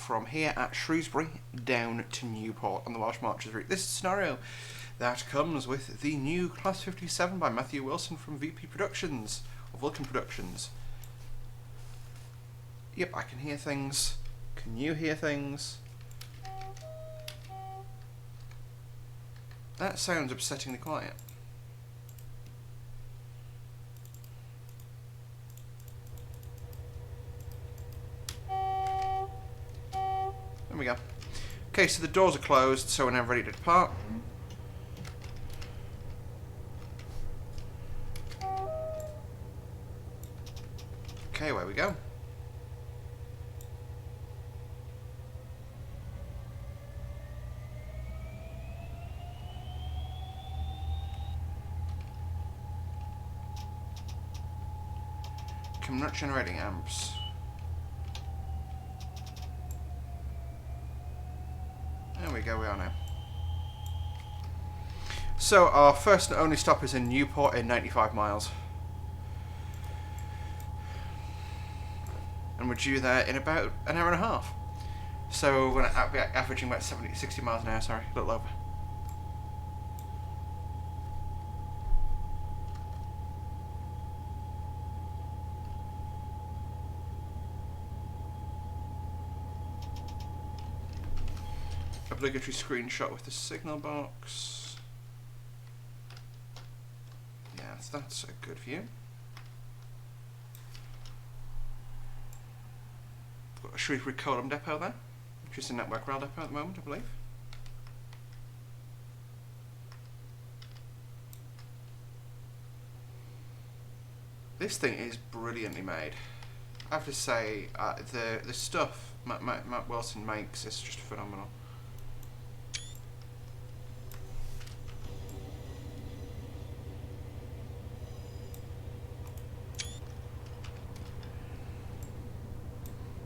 from here at Shrewsbury down to Newport on the Welsh Marches route. This is a scenario that comes with the new Class 57 by Matthew Wilson from VP Productions, or Vulcan Productions. Yep, I can hear things. Can you hear things? That sounds upsettingly quiet. There we go. Okay, so the doors are closed, so we're now ready to depart. Okay, away we go. I'm not generating amps. There we go, we are now. So our first and only stop is in Newport in 95 miles. And we're due there in about an hour and a half. So we're going to be averaging about 60 miles an hour, sorry, a little over. Obligatory screenshot with the signal box. Yes, that's a good view. Got a Shrewbury Column depot there, which is a network rail depot at the moment, I believe. This thing is brilliantly made. I have to say, the stuff Matt Wilson makes is just phenomenal.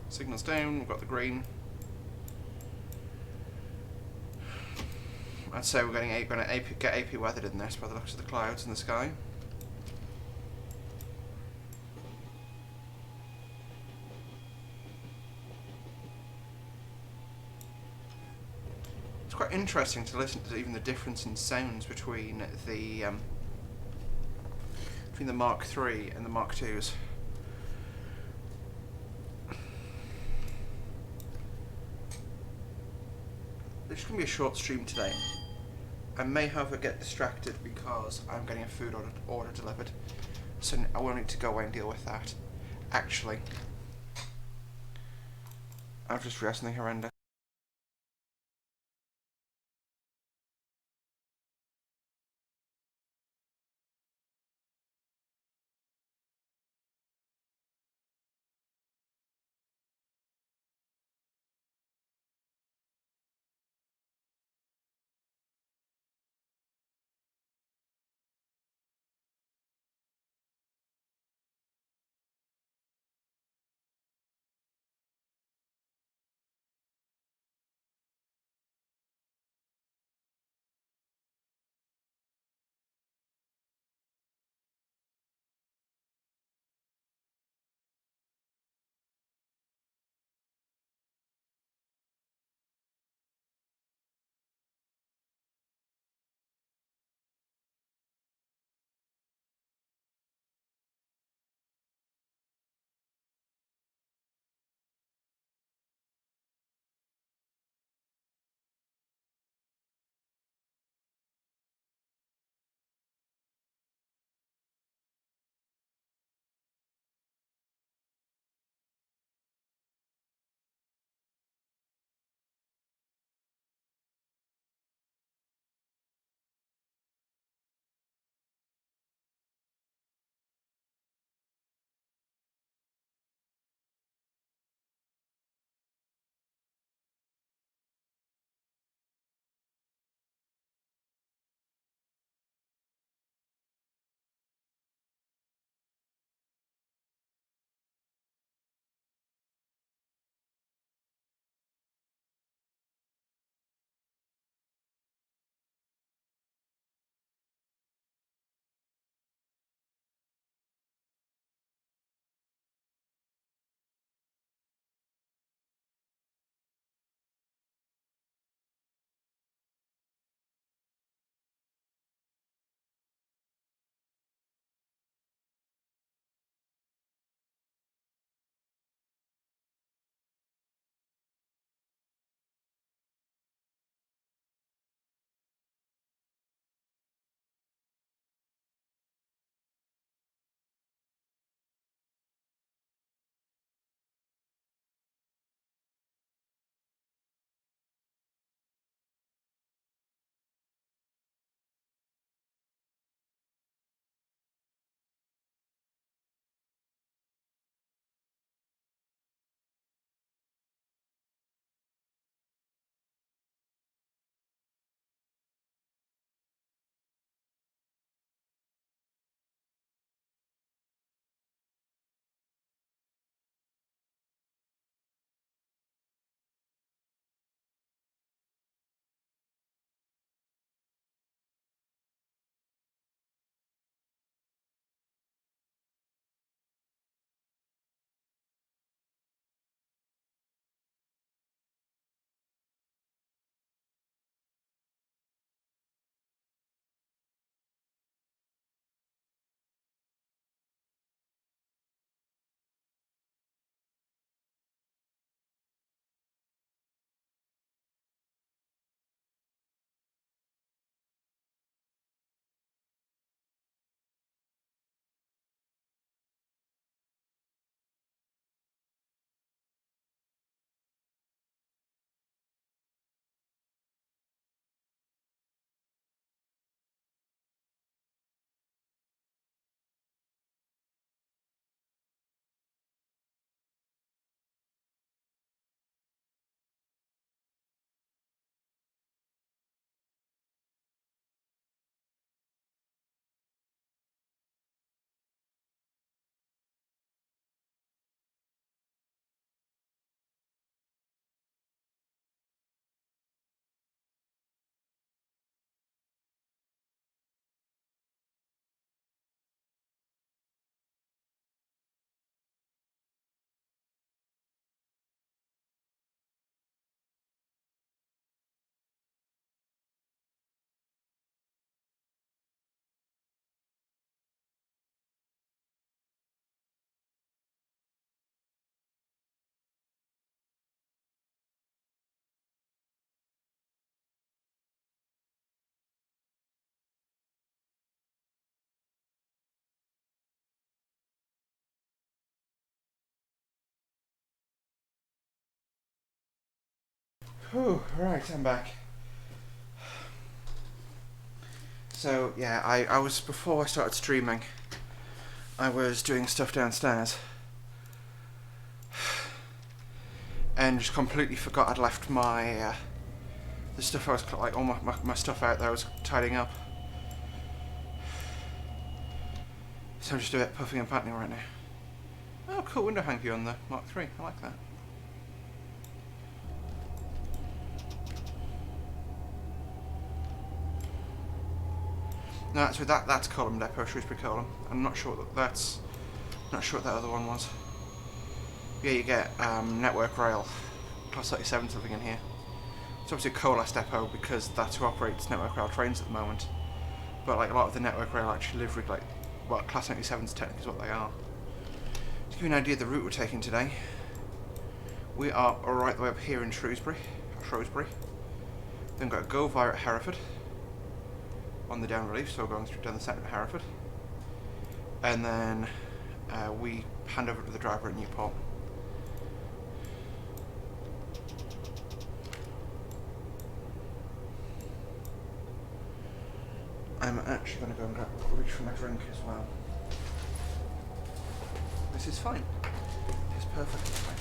Signals down, we've got the green. I'd say we're going to get AP weathered in this by the looks of the clouds in the sky. It's quite interesting to listen to even the difference in sounds between the Mark III and the Mark IIs. This is going to be a short stream today. I may get distracted because I'm getting a food order delivered, so I will need to go away and deal with that. Actually, I've just realised something horrendous. Whew, right, I'm back. So yeah, I was, before I started streaming, I was doing stuff downstairs and just completely forgot I'd left my the stuff I was, like, all my stuff out there I was tidying up. So I'm just a bit puffing and panting right now. Oh, cool window hang view on the Mark III. I like that. No, that's that's column depot, Shrewsbury column. I'm not sure what that's. Not sure what that other one was. Yeah, you get network rail, class 37 something in here. It's obviously a coalesce depot because that's who operates network rail trains at the moment. But like a lot of the network rail actually liveried, like, well, class 97s technically is what they are. To give you an idea of the route we're taking today, we are right the way up here in Shrewsbury. Then got to go via Hereford on the down relief, so we're going straight down the centre of Hereford. And then we hand over to the driver at Newport. I'm actually going to go and reach for my drink as well. This is fine. It's perfectly fine.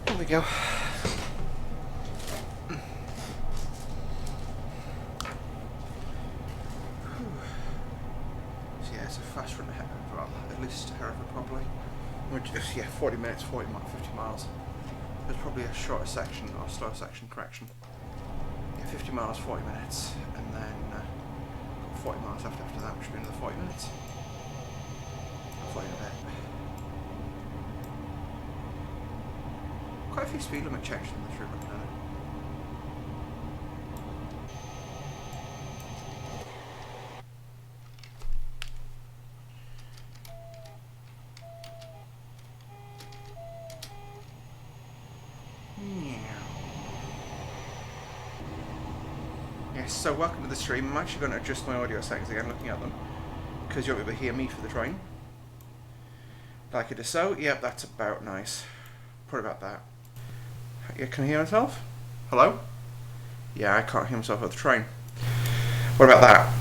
There we go. Fast run ahead, well, at least to Hereford probably. Yeah, 40 minutes, 50 miles. There's probably a shorter section or slower section, correction. Yeah, 50 miles, 40 minutes, and then 40 miles after that, which should be another 40 minutes. 40 in a bit. Quite a few speed limit changes in this route, haven't there? Yes, so welcome to the stream. I'm actually going to adjust my audio settings again, looking at them, because you'll be able to hear me for the train. Like it is so. Yep, that's about nice. Probably about that. Yeah, can you hear yourself? Hello? Yeah, I can't hear myself at the train. What about that?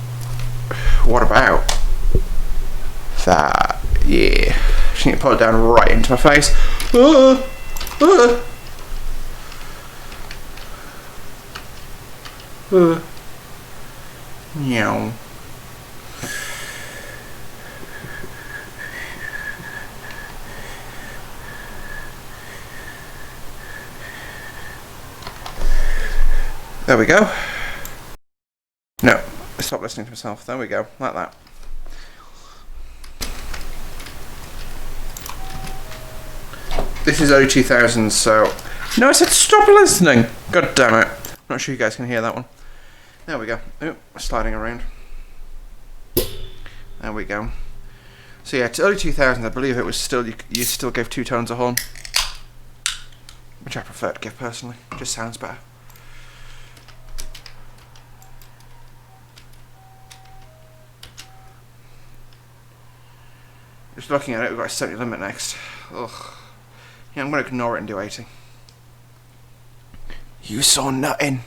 What about that? Yeah. Just need to pull it down right into my face. Meow. There we go. No, stop listening to myself. There we go, like that. This is early 2000s, so... No, I said stop listening! God damn it. I'm not sure you guys can hear that one. There we go. Oh, sliding around. There we go. So yeah, it's early 2000s. I believe it was still, you still gave 2 tones a horn. Which I prefer to give personally. Just sounds better. Just looking at it, we've got a 70 limit next. Ugh. Yeah, I'm going to ignore it and do 80. You saw nothing.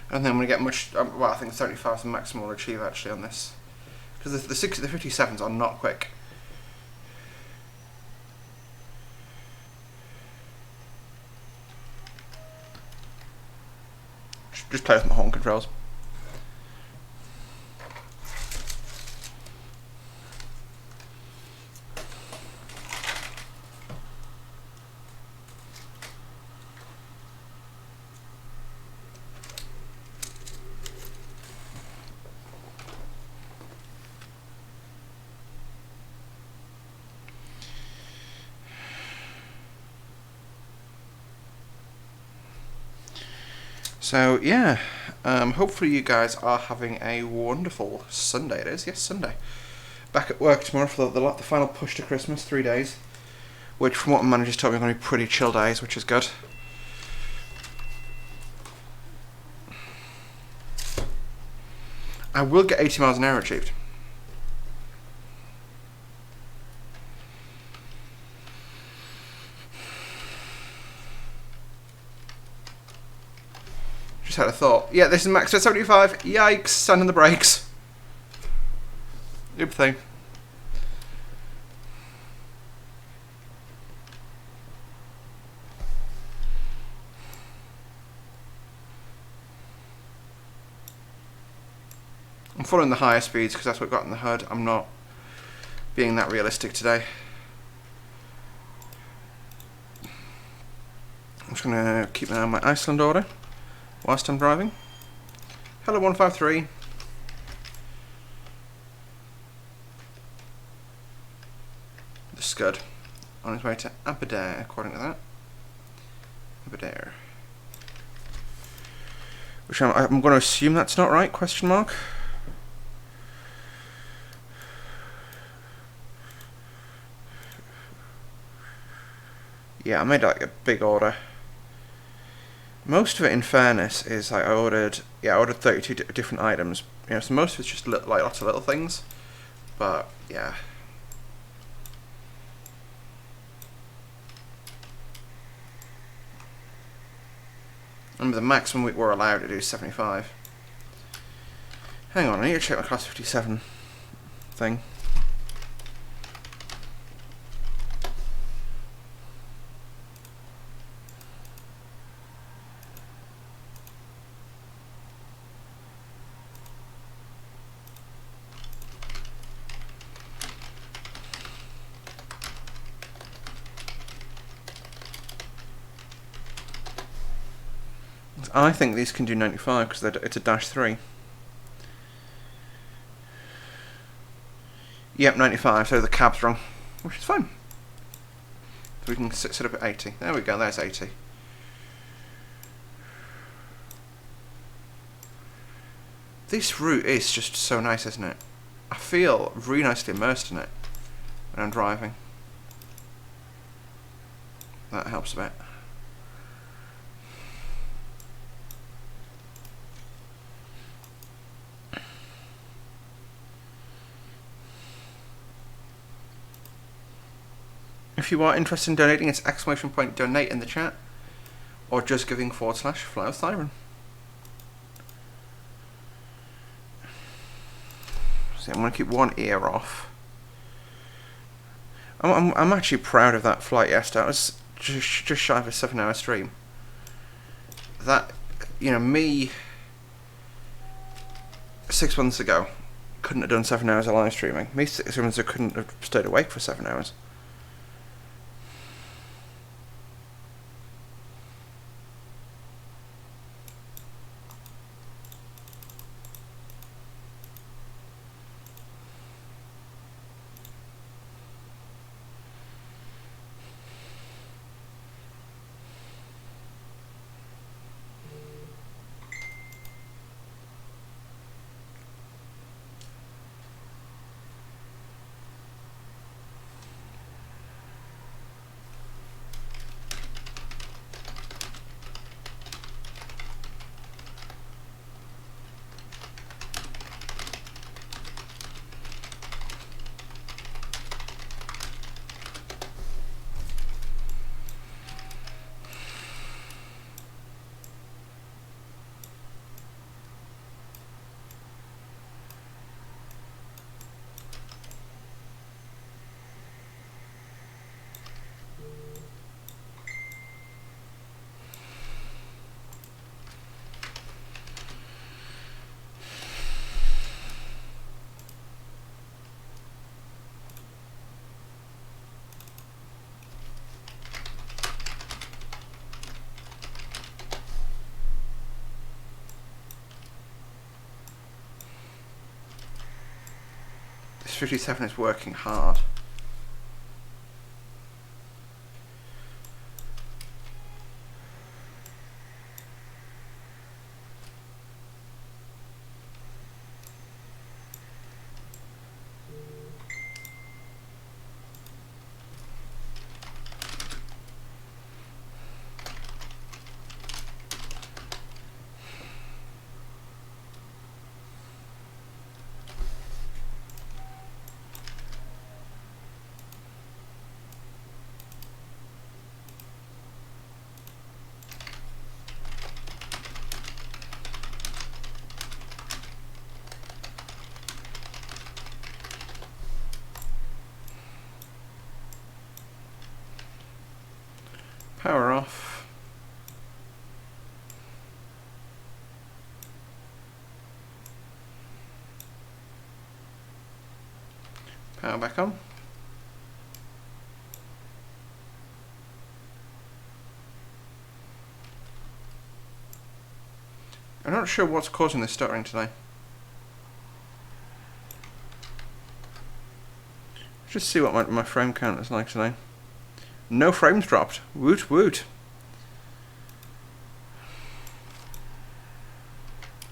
I don't think I'm going to get much, well, I think 35 is the maximum we'll achieve actually on this. Because the 57s are not quick. Just play with my horn controls. So yeah, hopefully you guys are having a wonderful Sunday. It is, yes, Sunday. Back at work tomorrow for the final push to Christmas, 3 days. Which, from what my manager's told me, are going to be pretty chill days, which is good. I will get 80 miles an hour achieved. Just had a thought. Yeah, this is max at 75. Yikes, stand on the brakes. Good thing. I'm following the higher speeds because that's what I've got in the HUD. I'm not being that realistic today. I'm just going to keep an eye on my Iceland order whilst I'm driving. Hello 153. The Scud on his way to Aberdare, according to that. Aberdare. Which I'm going to assume that's not right, question mark. Yeah, I made like a big order. Most of it, in fairness, is like I ordered 32 different items. You know, so most of it's just like lots of little things. But yeah. Remember, the maximum we're allowed to do is 75. Hang on, I need to check my class 57 thing. I think these can do 95 because it's a -3. Yep, 95, so the cab's wrong, which is fine. So we can sit up at 80. There we go, there's 80. This route is just so nice, isn't it? I feel really nicely immersed in it when I'm driving. That helps a bit. If you are interested in donating, it's !donate in the chat, or just giving / fly with Siren. See, I'm going to keep one ear off. I'm actually proud of that flight yesterday. I was just shy of a 7-hour stream. That, you know, me 6 months ago couldn't have done 7 hours of live streaming. Me 6 months ago couldn't have stayed awake for 7 hours. This 57 is working hard. off. Power back on. I'm not sure what's causing this stuttering today. Just see what my frame count is like today. No frames dropped. Woot woot.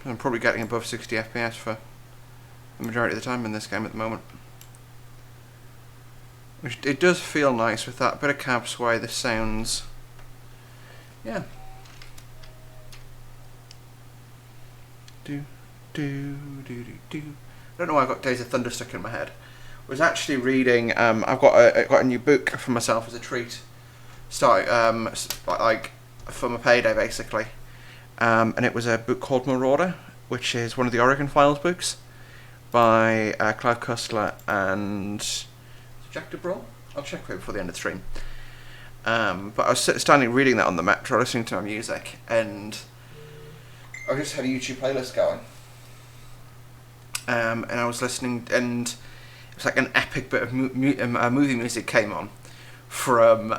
I'm probably getting above 60 FPS for the majority of the time in this game at the moment. Which it does feel nice with that bit of cab sway. The sounds, yeah. Do do do do do. I don't know why I got Days of Thunder stuck in my head. I was actually reading. I've got a new book for myself as a treat, starting like for my payday basically, and it was a book called Marauder, which is one of the Oregon Files books by Clive Cussler and Jack DeBrawl. I'll check for it before the end of the stream. But I was standing reading that on the metro, listening to my music, and I just had a YouTube playlist going. And I was listening, and it was like an epic bit of movie music came on from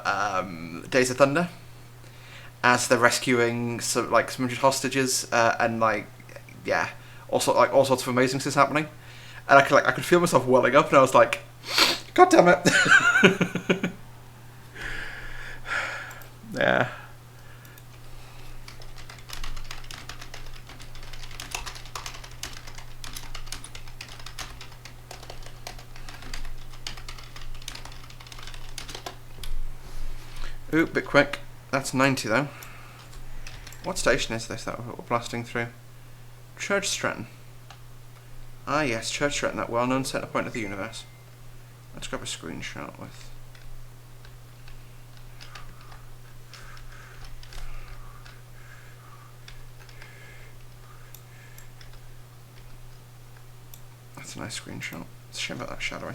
Days of Thunder, as they're rescuing some 100 hostages, and all sorts of amazing stuff happening. And I could feel myself welling up, and I was like, God damn it. Yeah. Ooh, bit quick. That's 90 though. What station is this that we're blasting through? Church Stretton. Ah yes, Church Stretton, that well-known centre point of the universe. Let's grab a screenshot with... That's a nice screenshot. It's a shame about that shadowing.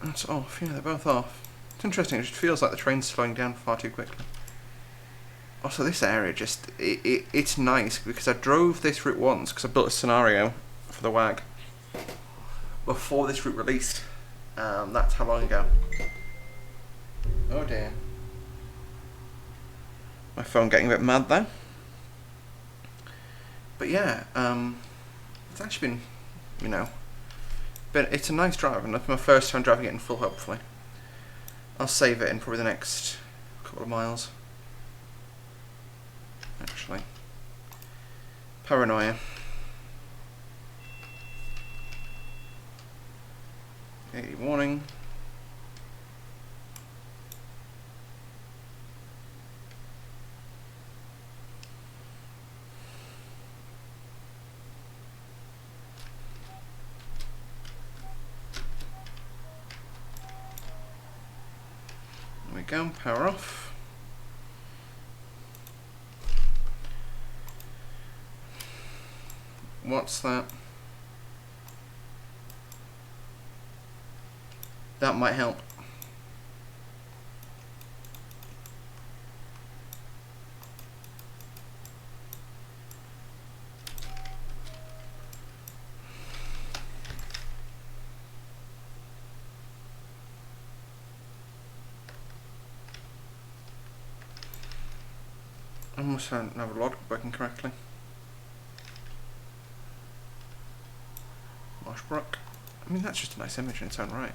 That's off, yeah, they're both off. It's interesting, it just feels like the train's slowing down far too quickly. Also, this area just, it's nice because I drove this route once because I built a scenario for the WAG before this route released. That's how long ago. Oh dear. My phone getting a bit mad there. But yeah, it's actually been, but it's a nice drive, and it's my first time driving it in full, hopefully. I'll save it in probably the next couple of miles. Actually. Paranoia. 80 warning. Go, power off. What's that? That might help. I almost don't have a log working correctly. Marshbrook. I mean, that's just a nice image in its own right.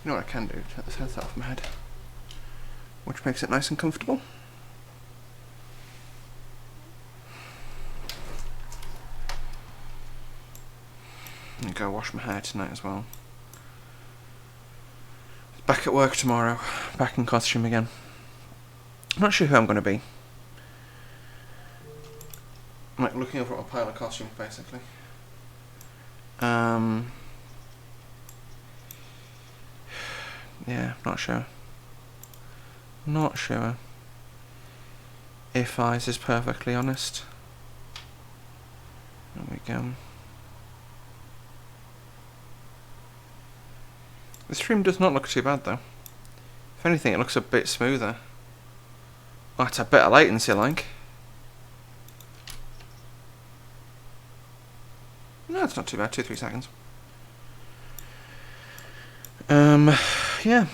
You know what I can do? Take this headset off my head, which makes it nice and comfortable. And go wash my hair tonight as well. Back at work tomorrow. Back in costume again. I'm not sure who I'm going to be. I'm like looking over at a pile of costumes basically. Yeah, not sure. Not sure. If Eyes is perfectly honest. There we go. The stream does not look too bad though. If anything, it looks a bit smoother. Oh, it's a bit of latency, like. No, it's not too bad. 2-3 seconds. Yeah.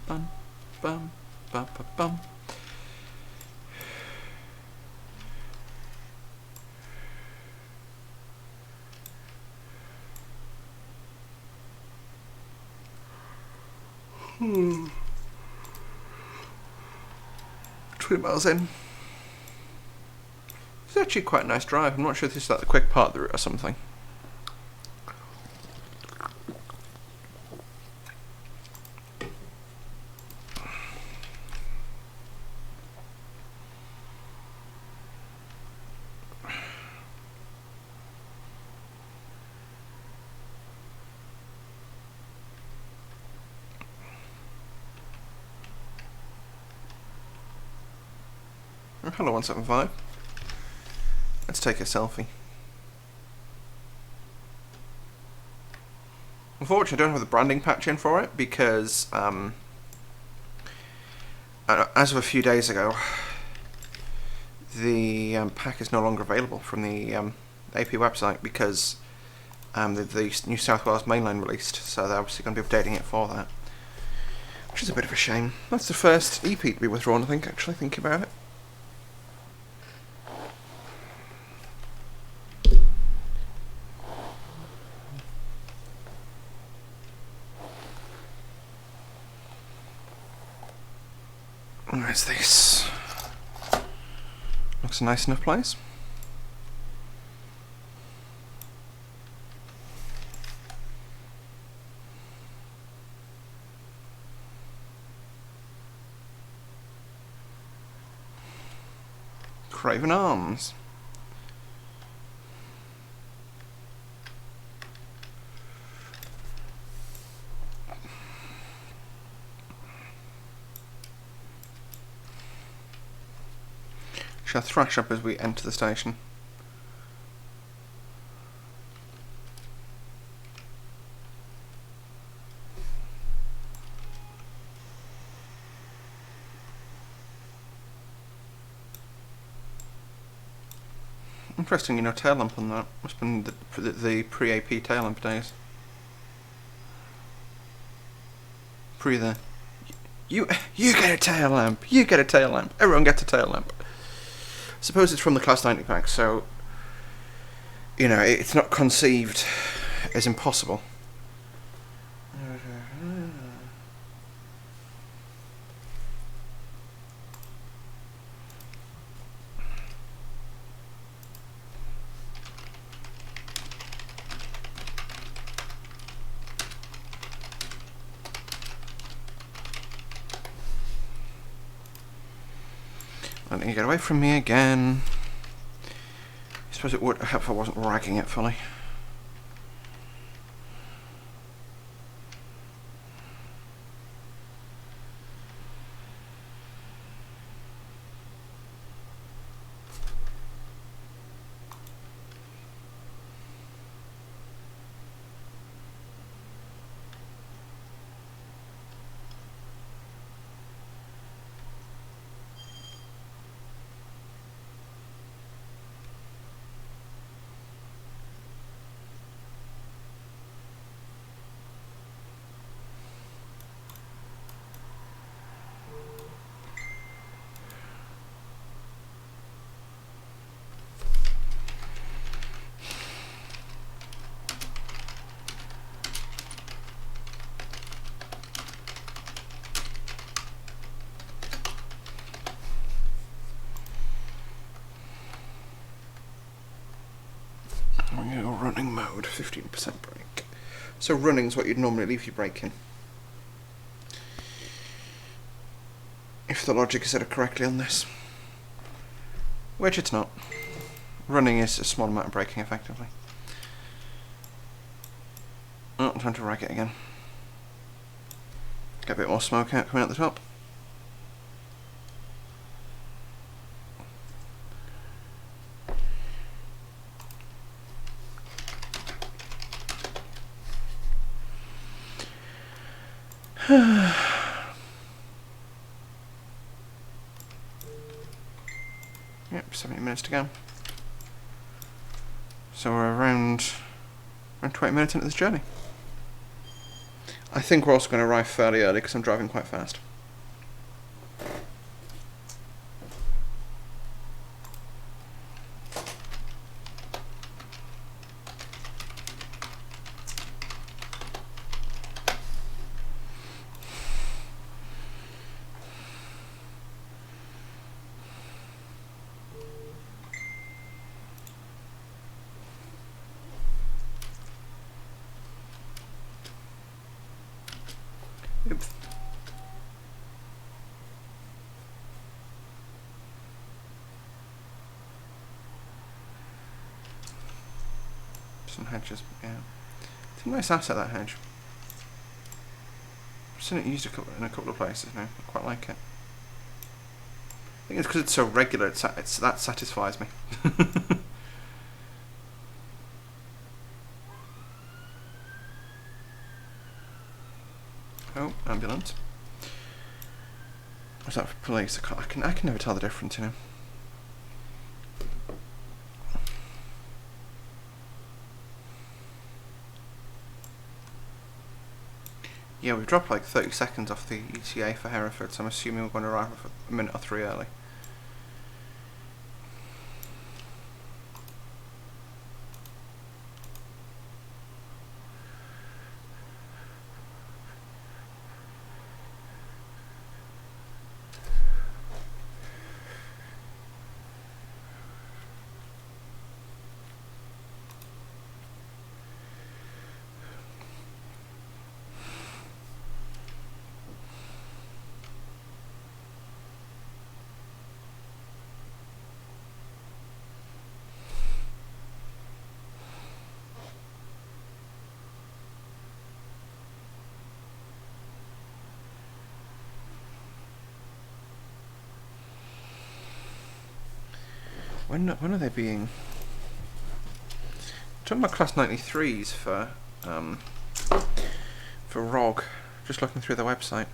Bum, bum, bum, bum, bum. Hmm. 20 miles in. It's actually quite a nice drive. I'm not sure if this is like the quick part of the route or something. Hello 175. Let's take a selfie. Unfortunately, I don't have the branding patch in for it because, as of a few days ago, the pack is no longer available from the AP website because the New South Wales mainline released, so they're obviously going to be updating it for that, which is a bit of a shame. That's the first EP to be withdrawn, I think, actually, thinking about it. Where's this? Looks a nice enough place. Craven Arms. Shall thrash up as we enter the station. Interesting, tail lamp on that. Must have been the pre-AP tail lamp days. Pre the you get a tail lamp. You get a tail lamp. Everyone gets a tail lamp. I suppose it's from the Class 90 pack, so it's not conceived as impossible. Letting you get away from me again. I suppose it would help if I wasn't ragging it fully. 15% brake. So running's what you'd normally leave your brake in. If the logic is set up correctly on this. Which it's not. Running is a small amount of braking, effectively. Oh, time to rag it again. Get a bit more smoke out coming out the top. Yep, 70 minutes to go. So we're around 20 minutes into this journey. I think we're also going to arrive fairly early because I'm driving quite fast. Oops. Some hedges, yeah. It's a nice asset, that hedge. I've seen it used in a couple of places now. I quite like it. I think it's because it's so regular, that satisfies me. Oh, ambulance. What's that for police? I can never tell the difference, you know. Yeah, we've dropped like 30 seconds off the ETA for Hereford, so I'm assuming we're going to arrive a minute or 3 early. When are they being... I'm talking about class 93s for ROG, just looking through their website.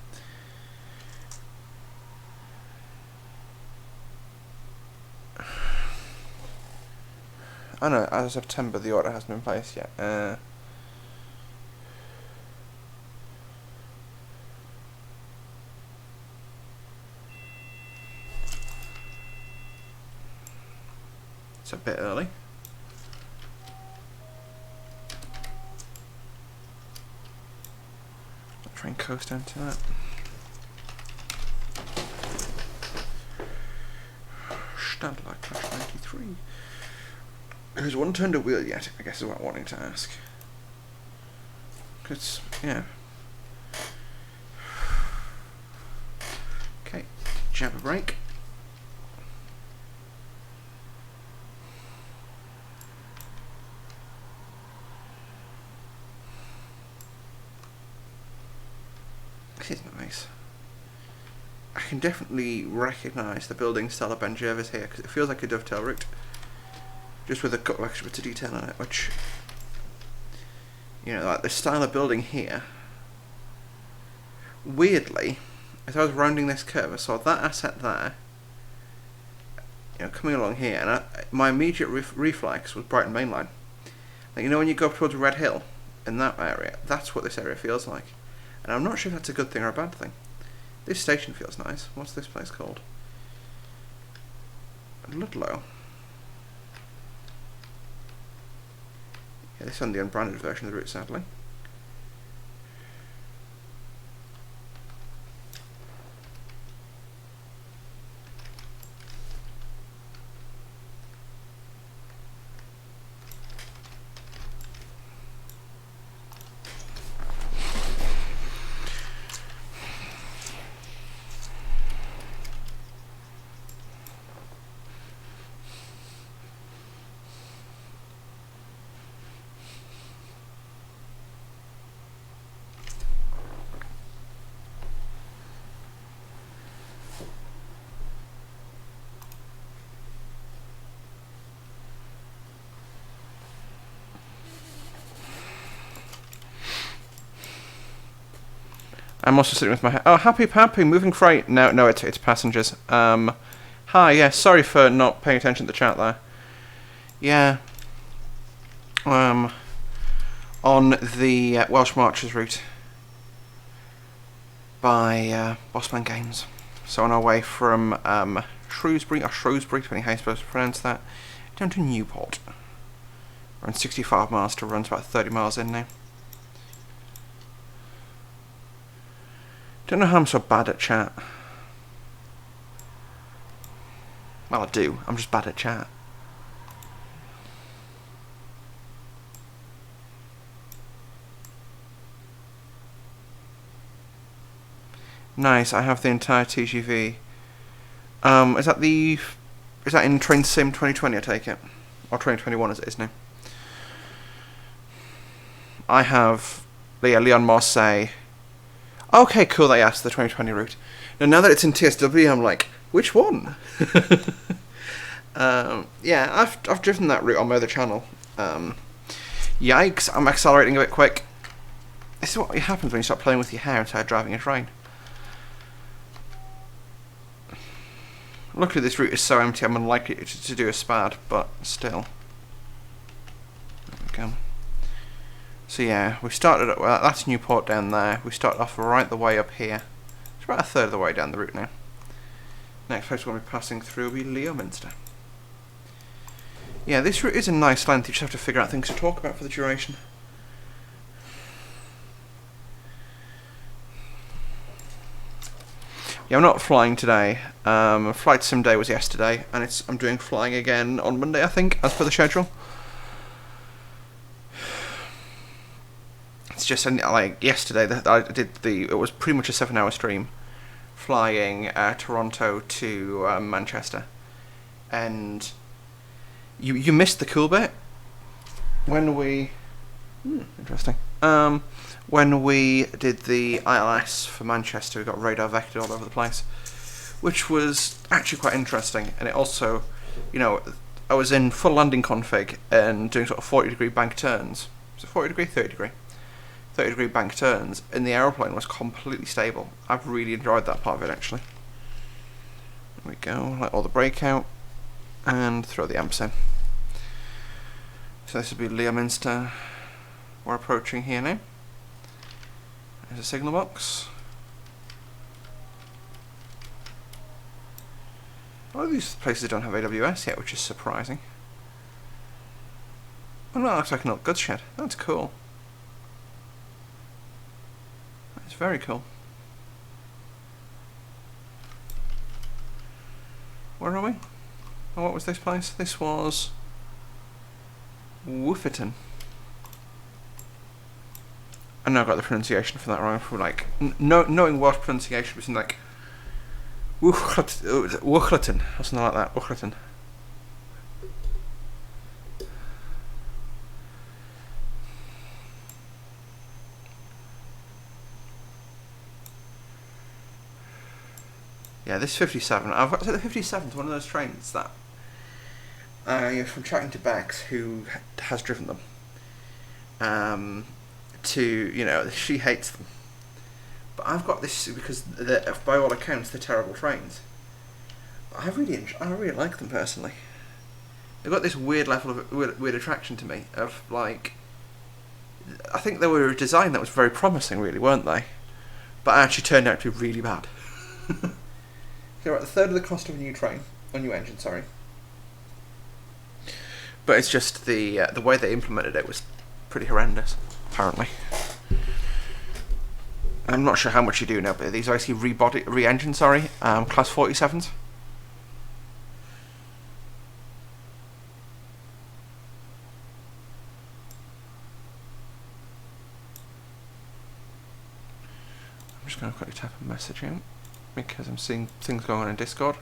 I know, as of September the order hasn't been placed yet. It's a bit early. I'll try and coast down to that. Stadler class 93. Has one turned a wheel yet? I guess is what I'm wanting to ask. Cause yeah. Okay, jab a brake. This is nice. I can definitely recognise the building style of Ben Jervis here because it feels like a dovetail route. Just with a couple of extra bits of detail on it, which, you know, like the style of building here, weirdly, as I was rounding this curve, I saw that asset there, you know, coming along here, and my immediate reflex was Brighton Main Line. Like, you know when you go up towards Red Hill, in that area, that's what this area feels like. And I'm not sure if that's a good thing or a bad thing. This station feels nice. What's this place called? Ludlow. Yeah, this is on the unbranded version of the route, sadly. I'm also sitting with my... Oh, happy, moving freight. No, it's passengers. Hi, yeah, sorry for not paying attention to the chat there. Yeah. On the Welsh Marchers route by Bossman Games. So on our way from Shrewsbury, depending how you're supposed to pronounce that, down to Newport. We're on 65 miles to run, it's about 30 miles in now. Don't know how I'm so bad at chat. Well, I do. I'm just bad at chat. Nice. I have the entire TGV. Is that in Train Sim 2020? I take it, or 2021 as it is now. I have Leon Marseille. Okay, cool. They asked the 2020 route. Now that it's in TSW, I'm like, which one? Yeah, I've driven that route on my other channel. Yikes! I'm accelerating a bit quick. This is what happens when you start playing with your hair instead of driving a train. Luckily, this route is so empty, I'm unlikely to do a spad, but still. There we go. So yeah, we started at, well, that's Newport down there. We started off right the way up here. It's about a third of the way down the route now. Next place we're going to be passing through will be Leominster. Yeah, this route is a nice length, you just have to figure out things to talk about for the duration. Yeah, I'm not flying today. Flight sim day was yesterday, and I'm doing flying again on Monday, I think, as per the schedule. It's just like yesterday that I did it was pretty much a 7-hour stream, flying Toronto to Manchester, and you missed the cool bit when we interesting. When we did the ILS for Manchester, we got radar vectored all over the place, which was actually quite interesting. And it also, I was in full landing config and doing sort of 40-degree bank turns. Was it 40 degree? 30 degree? 30-degree bank turns, and the aeroplane was completely stable. I've really enjoyed that part of it, actually. There we go, let all the brake out, and throw the amps in. So this will be Leominster. We're approaching here now. There's a signal box. Oh, these places don't have AWS yet, which is surprising. Oh no, that looks like an old goods shed. That's cool. That's very cool. Where are we? Oh, what was this place? This was Wooferton. I know I got the pronunciation for that wrong. From like knowing Welsh pronunciation was like Wuchleton or something like that. Wuchleton. Yeah, this 57. I've got to say the 57 is one of those trains that from chatting to Bex, who has driven them. She hates them, but I've got this because by all accounts they're terrible trains. But I really like them personally. They've got this weird level of weird attraction to me. Of like, I think they were a design that was very promising, really, weren't they? But actually turned out to be really bad. They're at a third of the cost of a new engine. Sorry. But it's just the way they implemented it was pretty horrendous. Apparently, I'm not sure how much you do know, but these are actually re-engine, class 47s. I'm just going to quickly type a message out because I'm seeing things going on in Discord.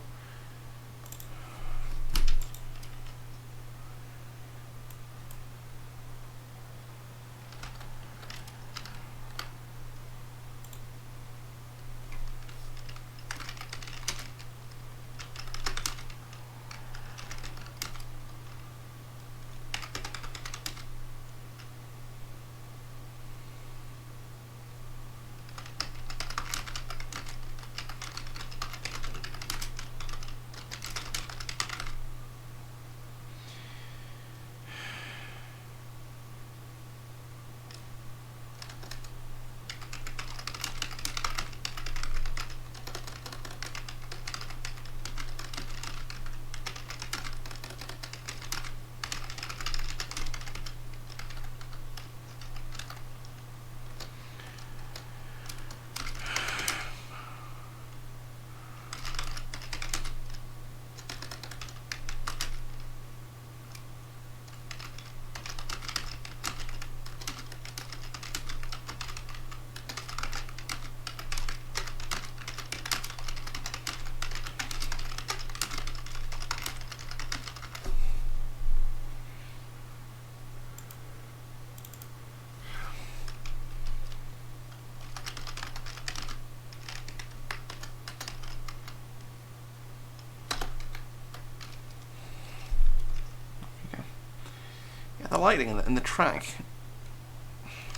the lighting in the track.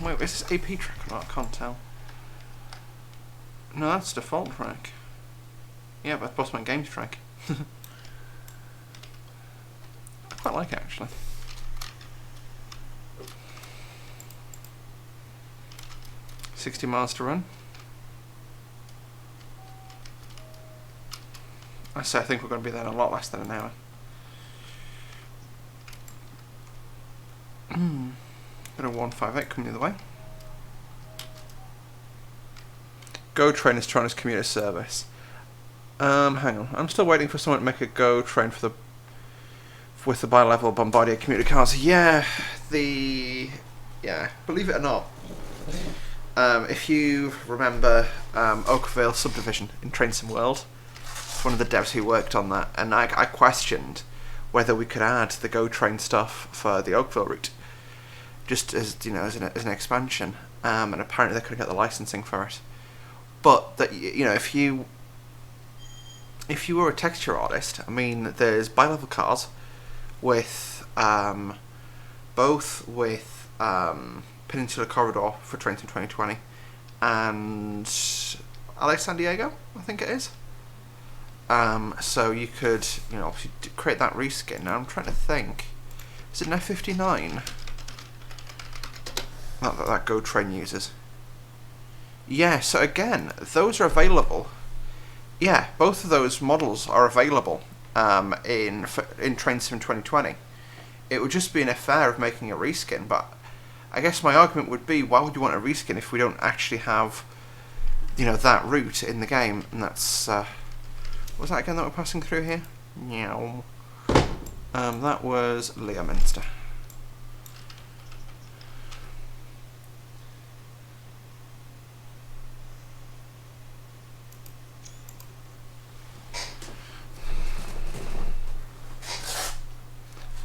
Wait, is this AP track or not? I can't tell. No, that's default track. Yeah, but that's my games track. I quite like it actually. $60 miles to run. I think we're going to be there in a lot less than an hour. Got a 158 coming the other way. Go train is trying its commuter service. Hang on. I'm still waiting for someone to make a Go train for with the bi-level Bombardier commuter cars. Yeah, believe it or not, if you remember Oakville Subdivision in Train Sim World, it's one of the devs who worked on that, and I questioned whether we could add the Go Train stuff for the Oakville route, just as as an expansion, and apparently they couldn't get the licensing for it. But that if you were a texture artist, I mean, there's bi-level cars with both with Peninsula Corridor for Train Sim 2020 and Alex San Diego, I think it is. So you could obviously create that reskin. Now I'm trying to think, is it an F59 that Go Train uses? Yeah, so again, those are available. Yeah, both of those models are available in Train Sim 2020. It would just be an affair of making a reskin, but I guess my argument would be, why would you want a reskin if we don't actually have, that route in the game? And that's, what was that again that we're passing through here? Meow. That was Leominster.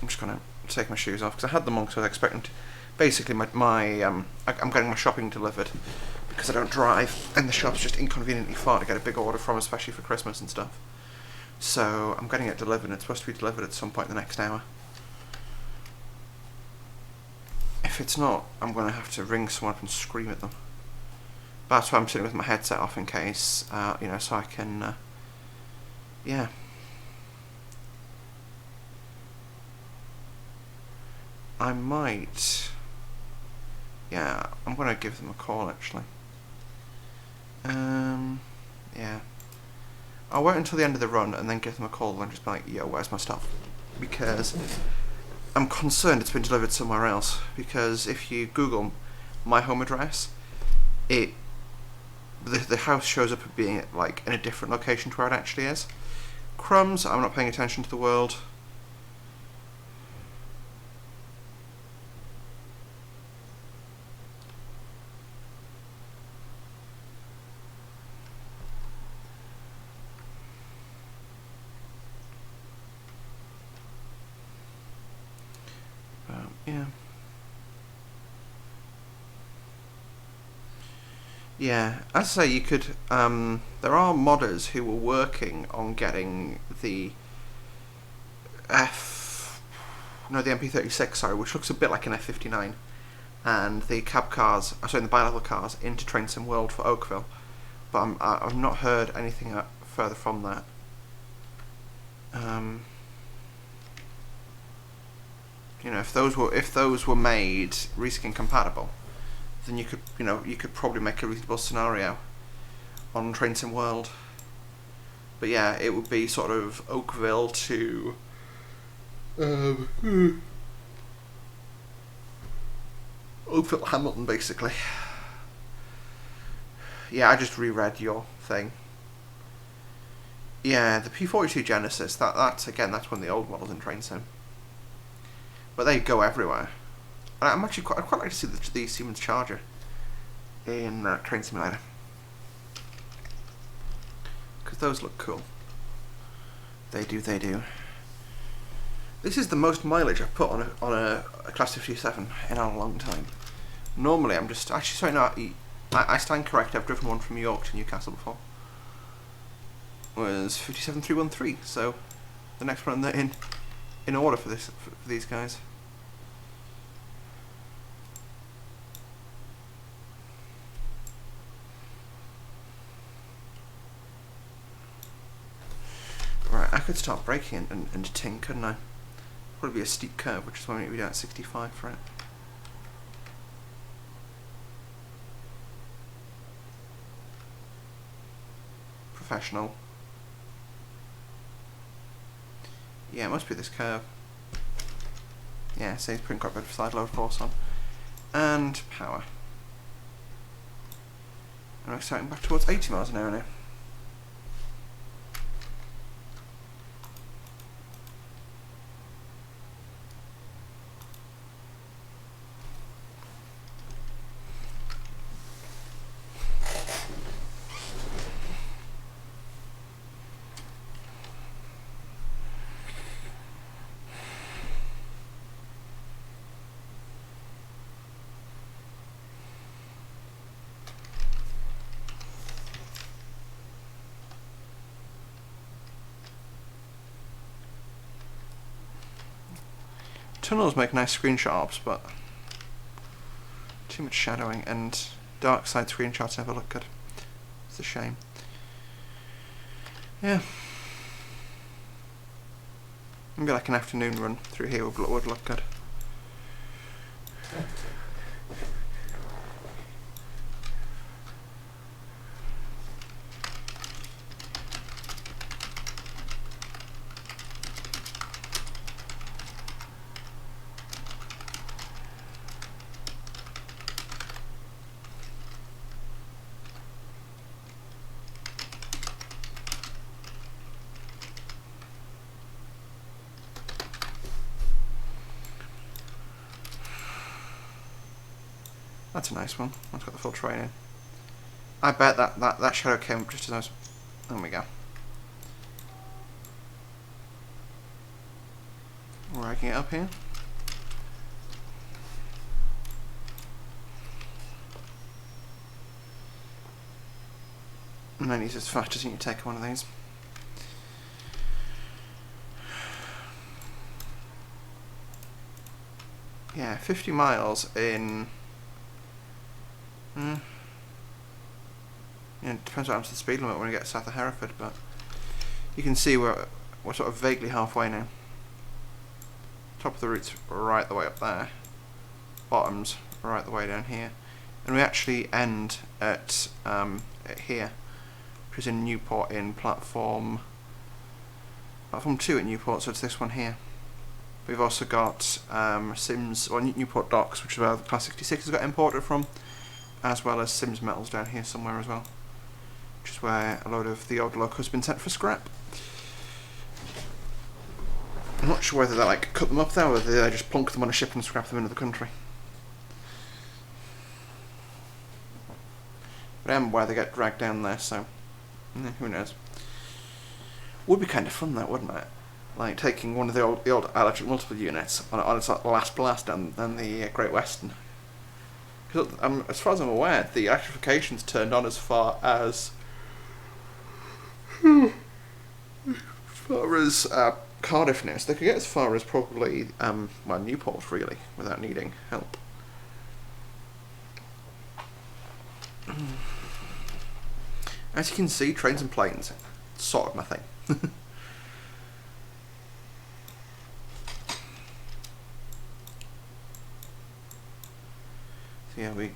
I'm just gonna take my shoes off because I had them on because I was expecting to. Basically, I'm getting my shopping delivered because I don't drive, and the shop's just inconveniently far to get a big order from, especially for Christmas and stuff. So I'm getting it delivered, and it's supposed to be delivered at some point in the next hour. If it's not, I'm going to have to ring someone up and scream at them. But that's why I'm sitting with my headset off in case, so I can, yeah. I might. Yeah, I'm gonna give them a call actually. Yeah. I'll wait until the end of the run and then give them a call and just be like, yo, where's my stuff? Because I'm concerned it's been delivered somewhere else. Because if you Google my home address, the house shows up as being like in a different location to where it actually is. Crumbs, I'm not paying attention to the world. Yeah. Yeah, as I say, you could, there are modders who were working on getting the the MP36, sorry, which looks a bit like an F59, and the cab cars, sorry, the bi-level cars into Train Sim World for Oakville, but I've not heard anything further from that. If those were made reskin compatible, then you could probably make a reasonable scenario on Train Sim World. But yeah, it would be sort of Oakville to Oakville Hamilton, basically. Yeah, I just reread your thing. Yeah, the P42 Genesis. That's one of the old models in Train Sim. But they go everywhere. And I'd quite like to see the Siemens Charger in Train Simulator, because those look cool. They do. This is the most mileage I've put on a Class 57 in a long time. Normally, I'm just actually sorry. No, I stand corrected. I've driven one from York to Newcastle before. It was 57,313. So the next one in order for these guys. could start braking and ting, couldn't I? Probably be a steep curve, which is why we need to be down at 65 for it. Professional. Yeah, it must be this curve. Yeah, so he's putting quite a bit of side load force on. And power. And we're starting back towards 80 miles an hour now. Tunnels make nice screenshots, but too much shadowing, and dark side screenshots never look good. It's a shame. Yeah. Maybe like an afternoon run through here would look good. That's a nice one. That's got the full train in. I bet that shadow came up just as I was... There we go. Ragging it up here. And then he's as fast as you take one of these. Yeah, 50 miles in... Yeah, it depends what happens to the speed limit when we get south of Hereford, but you can see we're sort of vaguely halfway now. Top of the route's right the way up there. Bottom's right the way down here. And we actually end at here, which is in Newport, in platform 2 at Newport, so it's this one here. We've also got Newport Docks, which is where the Class 66 has got imported from, as well as Sims Metals down here somewhere as well, which is where a load of the old loco has been sent for scrap. I'm not sure whether they like cut them up there or whether they just plonk them on a ship and scrap them into the country. But I am aware they get dragged down there, so who knows. Would be kind of fun though, wouldn't it? Like taking one of the old electric multiple units on its last blast and the Great Western. Because as far as I'm aware, the electrification's turned on as far as Cardiff now, so they could get as far as probably Newport really without needing help. As you can see, trains and planes, sort of my thing. So yeah, we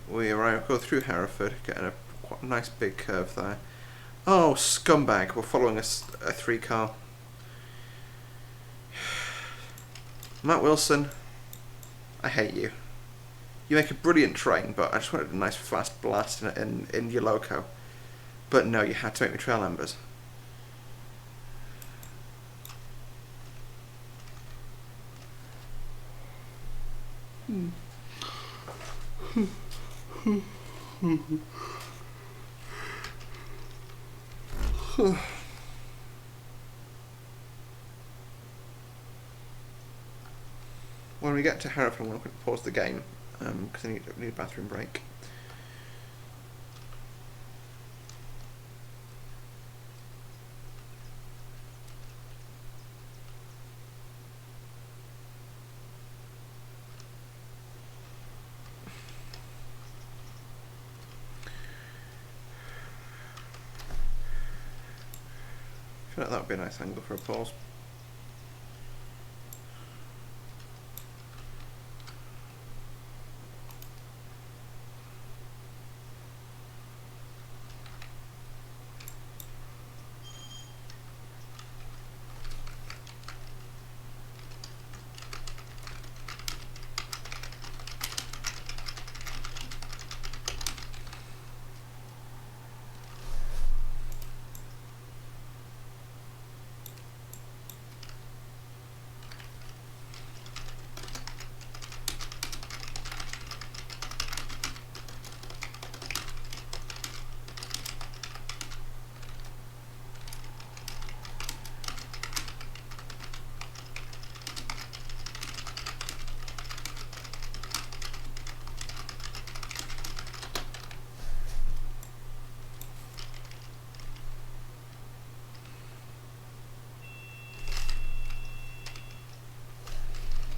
go through Hereford, getting a quite nice big curve there. Oh, scumbag! We're following a 3-car. Matt Wilson, I hate you. You make a brilliant train, but I just wanted a nice fast blast in your loco. But no, you had to make me trail embers. When we get to Hereford, I'm going to pause the game because I need a bathroom break. feel like that would be a nice angle for a pause.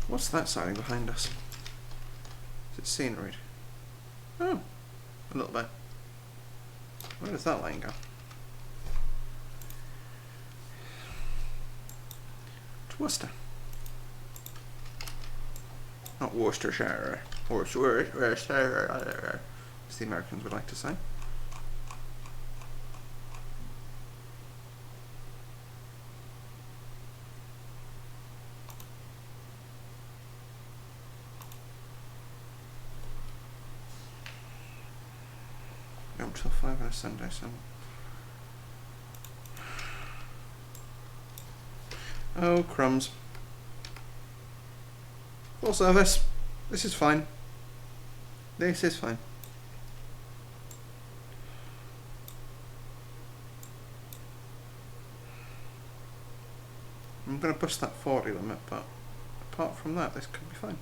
What's that siding behind us? Is it scenery? Oh, a little bit. Where does that line go? To Worcester. Not Worcestershire. Worcestershire, as the Americans would like to say. Till 5 on a Sunday, so. Oh, crumbs. Full service. This is fine. This is fine. I'm going to bust that 40 limit, but apart from that, this could be fine.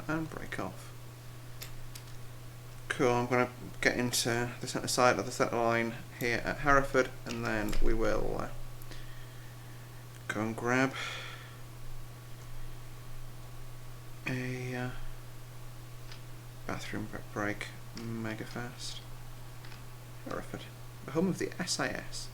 And break off. Cool, I'm going to get into the centre side of the centre line here at Hereford, and then we will go and grab a bathroom break mega fast. Hereford, the home of the SIS.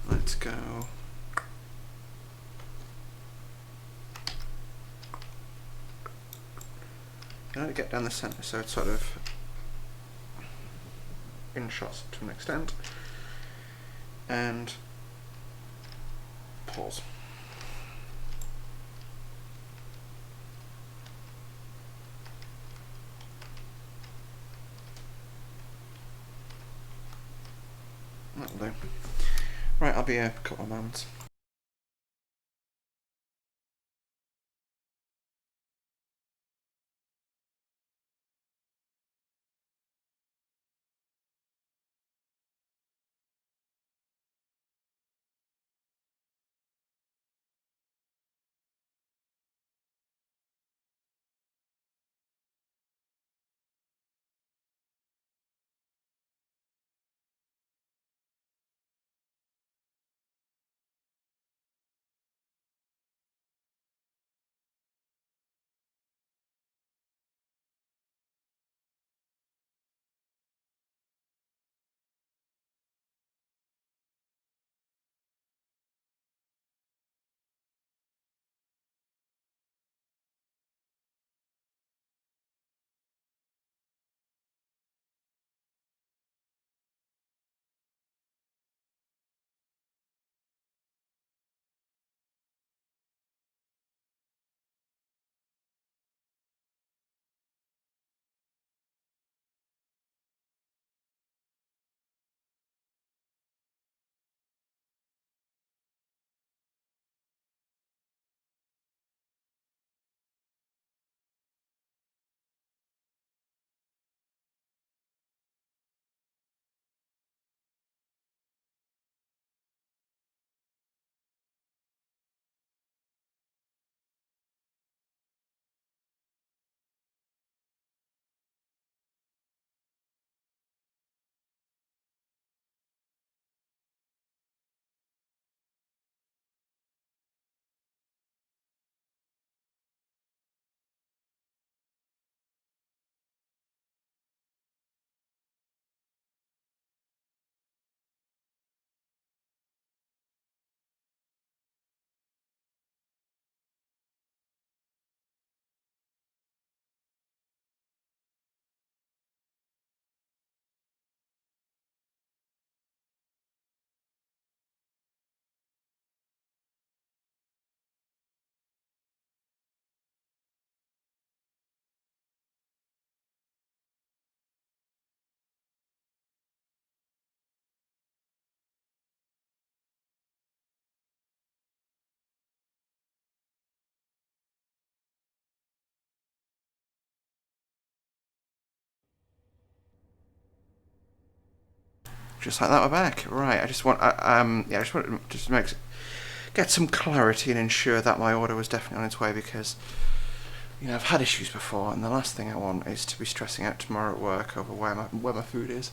Let's go. I want to get down the centre so it's sort of in shots to an extent. And pause. That'll do. Right, I'll be a couple of moments. Just like that, we're back. Right, I just want, I just want to get some clarity and ensure that my order was definitely on its way, because, you know, I've had issues before, and the last thing I want is to be stressing out tomorrow at work over where my food is.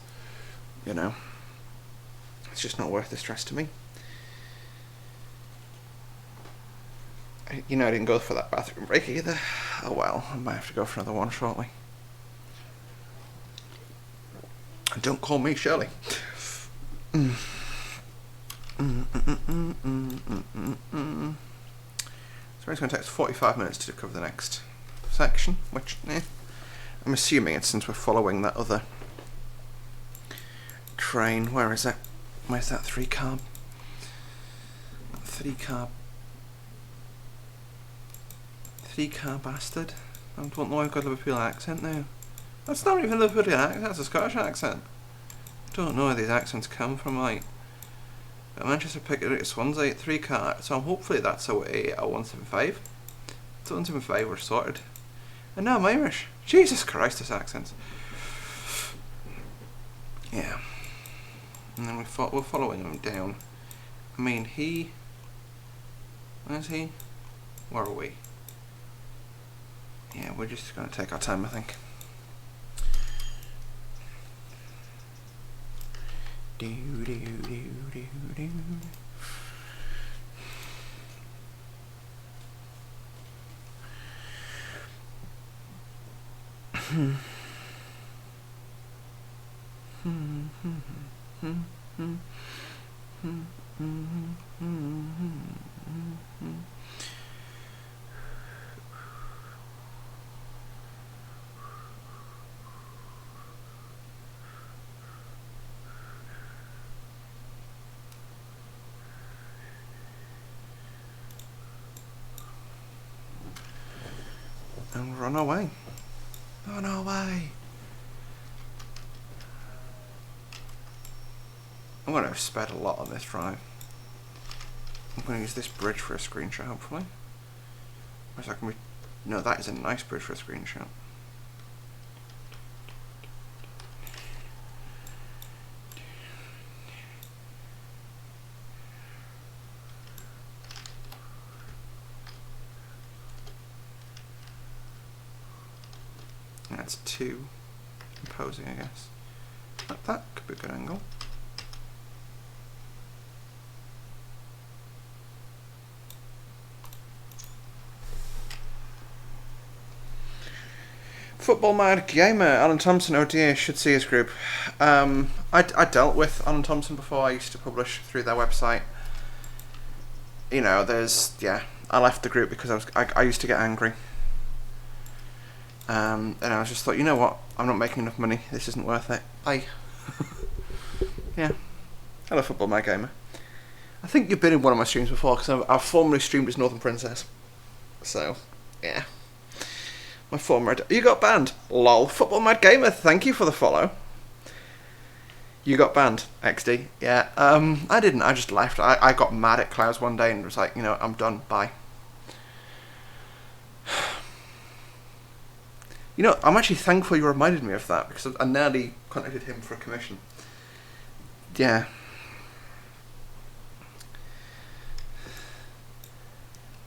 You know, it's just not worth the stress to me. You know, I didn't go for that bathroom break either. Oh well, I might have to go for another one shortly. And don't call me Shirley. So it's going to take us 45 minutes to cover the next section, which, I'm assuming it's since we're following that other train. Where is it? Where's that 3-carb? 3-carb bastard. I don't know, I've got a Liverpool accent now. That's not even a Liverpool accent, that's a Scottish accent. I don't know where these accents come from, like. Manchester, Piccadilly, Swansea, 3-car, so hopefully that's a 175. It's 175, we're sorted. And now I'm Irish. Jesus Christ, this accent. Yeah. And then we're following him down. I mean, where's he? Where are we? Yeah, we're just going to take our time, I think. Do do do do do. And run away. Run away. I'm going to have sped a lot on this drive. I'm going to use this bridge for a screenshot, hopefully. Or is that going to be... No, that is a nice bridge for a screenshot. That's 2 imposing, I guess. That could be a good angle. Football Mad Gamer, Alan Thompson, oh dear, should see his group. I dealt with Alan Thompson before. I used to publish through their website. You know, I left the group because I used to get angry. And I was just thought, you know what, I'm not making enough money, this isn't worth it. Bye. Yeah. Hello, Football Mad Gamer. I think you've been in one of my streams before, because I've formerly streamed as Northern Princess. So, yeah. My former... You got banned. Lol. Football Mad Gamer, thank you for the follow. You got banned, XD. Yeah. I didn't. I just left. I got mad at Klaus one day and was like, you know, I'm done. Bye. You know, I'm actually thankful you reminded me of that, because I nearly contacted him for a commission. Yeah.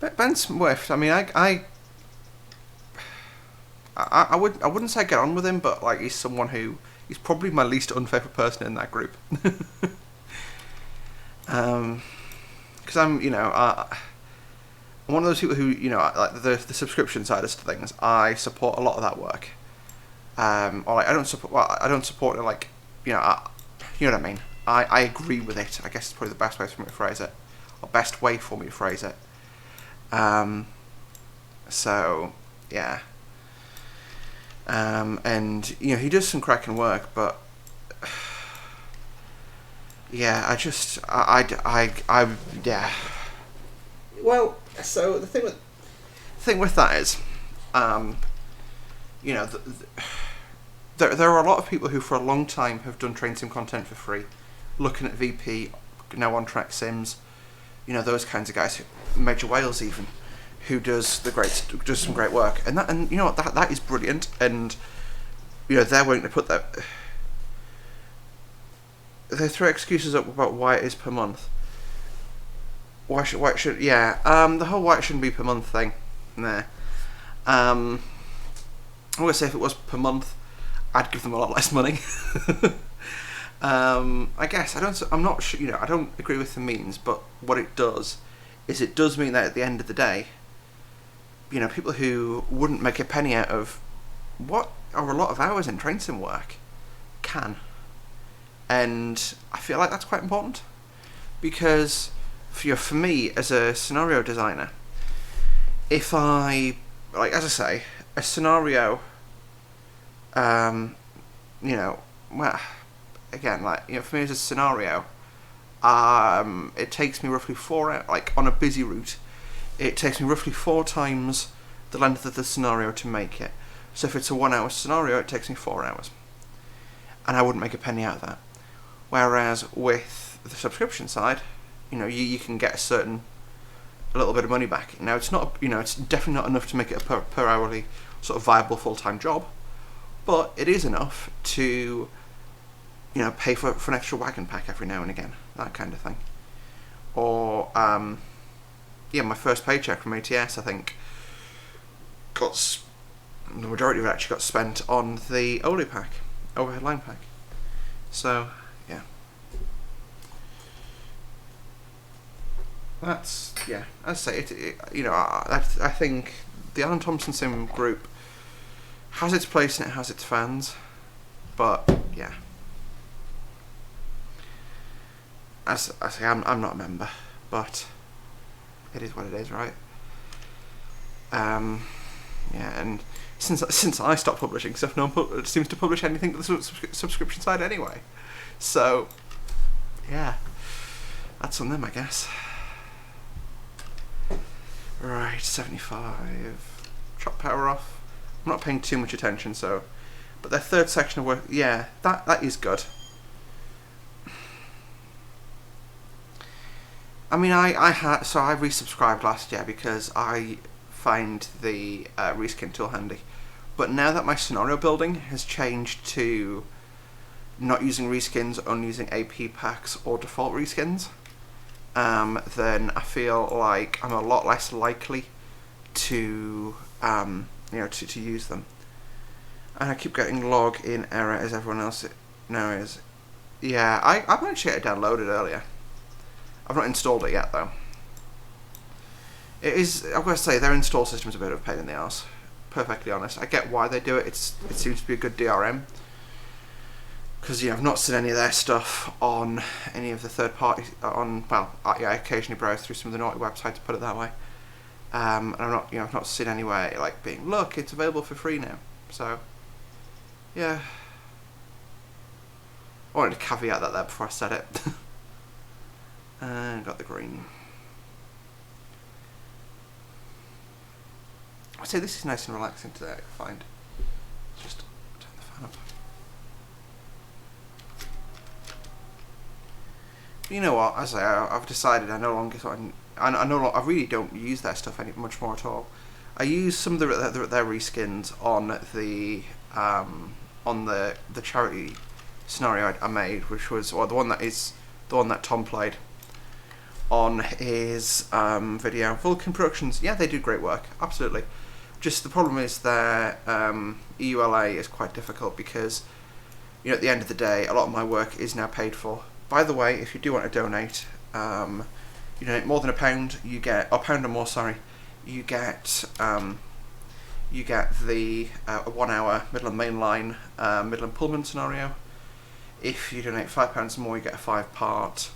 But Ben Swift, I mean, I wouldn't say I get on with him, but like he's someone who he's probably my least unfavourite person in that group. Because I'm, you know, I'm one of those people who, you know, like the subscription side of things. I support a lot of that work. Or like I don't support it, like, you know, you know what I mean. I agree with it. I guess it's probably the best way for me to phrase it, or best way for me to phrase it. So yeah. And you know, he does some cracking work, but yeah, yeah. Well, so the thing with that is, you know, there are a lot of people who for a long time have done train sim content for free, looking at VP, now on Track Sims, you know, those kinds of guys, Major Wales even, who does some great work, and you know what, that is brilliant, and you know they're willing to put that. they throw excuses up about why it is per month. Why it should yeah. The whole why it shouldn't be per month thing. Nah. I would say if it was per month, I'd give them a lot less money. I guess I'm not sure. I don't agree with the means, but what it does is it does mean that at the end of the day, people who wouldn't make a penny out of what are a lot of hours in train sim work can, and I feel like that's quite important because for me as a scenario designer, if I as I say, a scenario, well, again, for me as a scenario, it takes me roughly 4 hours, on a busy route, it takes me roughly 4 times the length of the scenario to make it. So if it's a 1 hour scenario, it takes me 4 hours. And I wouldn't make a penny out of that. Whereas with the subscription side, you can get a little bit of money back. Now it's not, it's definitely not enough to make it a per hourly sort of viable full-time job, but it is enough to, pay for an extra wagon pack every now and again, that kind of thing. Or, my first paycheck from ATS, I think, the majority of it actually got spent on the OLE pack, overhead line pack. So, yeah. That's, yeah, as I say, I think the Alan Thompson Sim group has its place and it has its fans, but, yeah. As I say, I'm not a member, but it is what it is, right? Yeah, and since I stopped publishing stuff, no one seems to publish anything to the subscription side anyway. So, yeah, that's on them, I guess. Right, 75. Chop power off. I'm not paying too much attention, so. But their third section of work, yeah, that is good. I mean, I resubscribed last year because I find the reskin tool handy. But now that my scenario building has changed to not using reskins, only using AP packs or default reskins, then I feel like I'm a lot less likely to to use them. And I keep getting login error as everyone else now is. Yeah, I managed to get it downloaded earlier. I've not installed it yet though. It is, I've got to say, their install system's a bit of a pain in the arse. Perfectly honest. I get why they do it. It seems to be a good DRM. Because I've not seen any of their stuff on any of the third parties. I occasionally browse through some of the naughty websites, to put it that way. And I've not seen anywhere being, look, it's available for free now. So, yeah. I wanted to caveat that there before I said it. And got the green. I'd say this is nice and relaxing today, I find. Just turn the fan up. But you know what? As I've decided I no longer I really don't use their stuff much more at all. I use some of their reskins on the charity scenario I made, which was the one that Tom played on his video. Vulcan Productions, yeah, they do great work, absolutely. Just the problem is their EULA is quite difficult because, at the end of the day, a lot of my work is now paid for. By the way, if you do want to donate, you donate more than £1, you get, or £1 or more, sorry, you get the 1 hour Midland Main Line Midland Pullman scenario. If you donate £5 or more, you get a 5-part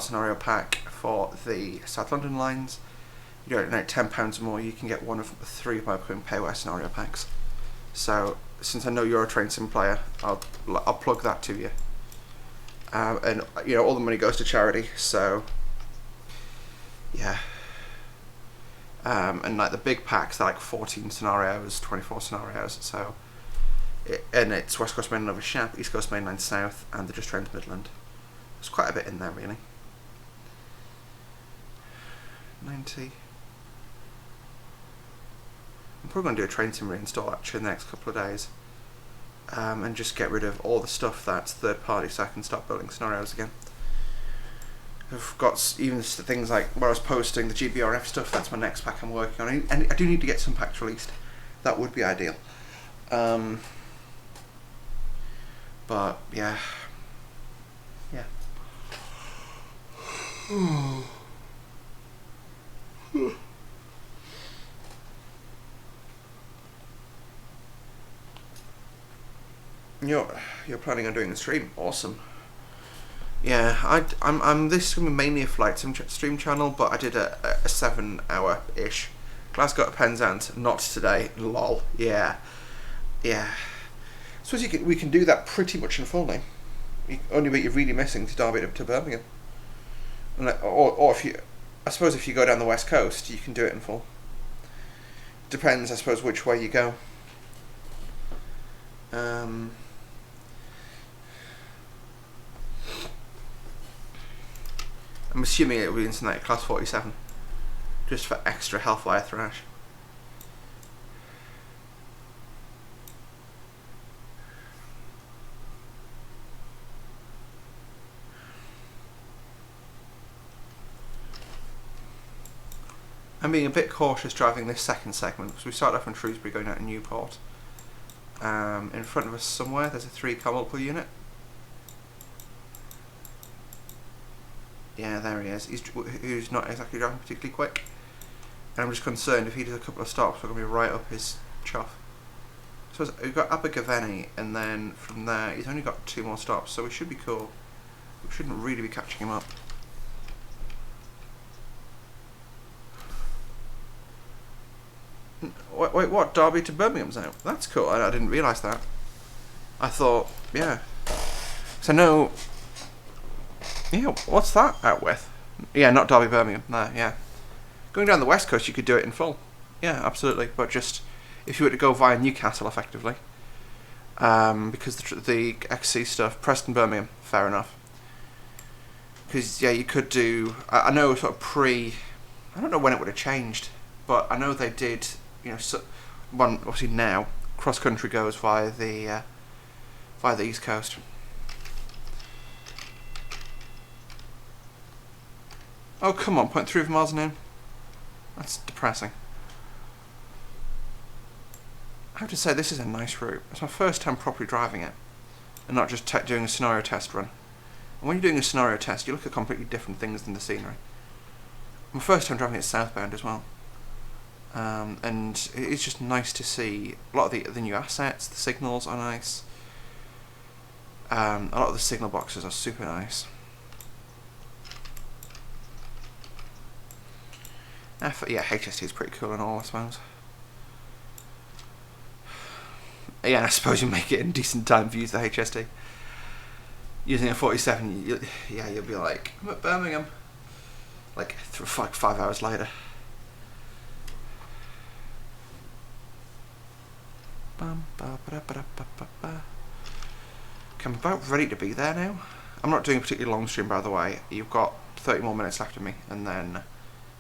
scenario pack for the South London lines. You donate £10 or more, you can get one of 3 of my upcoming payware scenario packs. So, since I know you're a train sim player, I'll plug that to you. And all the money goes to charity. So, yeah. And the big packs, they're 14 scenarios, 24 scenarios. So, and it's West Coast Mainline over Shap, East Coast Mainline South, and the Just Trains Midland. There's quite a bit in there, really. 90. I'm probably going to do a train sim reinstall actually in the next couple of days. and just get rid of all the stuff that's third party so I can start building scenarios again. I've got even things like where I was posting the GBRF stuff. That's my next pack I'm working on, and I do need to get some packs released. That would be ideal. But yeah. You're planning on doing a stream? Awesome. Yeah, I'm this is gonna be mainly a flight sim stream channel, but I did a 7 hour ish. Glasgow to Penzance, not today. Lol. Yeah. So we can do that pretty much in full now. Only bit you're really missing to Derby to Birmingham. Or I suppose if you go down the west coast, you can do it in full. Depends, I suppose, which way you go. I'm assuming it will be instant class 47, just for extra Hellfire thrash. I'm being a bit cautious driving this second segment because we started off in Shrewbury going out to Newport. In front of us somewhere there's a 3-car multiple unit. Yeah, there he is. Who's not exactly driving particularly quick. And I'm just concerned if he does a couple of stops, we're going to be right up his chuff. So we've got Abergavenny, and then from there he's only got 2 more stops, so we should be cool. We shouldn't really be catching him up. Wait, what? Derby to Birmingham's out? That's cool. I didn't realise that. I thought, yeah. So no. Yeah, what's that out with? Yeah, not Derby Birmingham. No, yeah. Going down the west coast, you could do it in full. Yeah, absolutely. But just if you were to go via Newcastle, effectively, because the XC stuff, Preston Birmingham, fair enough. Because yeah, you could do. I know sort of I don't know when it would have changed, but I know they did. You know, one obviously now cross country goes via the east coast. Oh come on, 0.3 miles an hour. That's depressing. I have to say this is a nice route. It's my first time properly driving it, and not just doing a scenario test run. And when you're doing a scenario test, you look at completely different things than the scenery. My first time driving it southbound as well. And it's just nice to see a lot of the new assets. The signals are nice. A lot of the signal boxes are super nice. Yeah, HST is pretty cool and all, I suppose. Yeah, I suppose you make it in decent time to use the HST. Using a 47, you'll be like, I'm at Birmingham. Like 5 hours later. Okay, I'm about ready to be there now. I'm not doing a particularly long stream, by the way. You've got 30 more minutes left of me, and then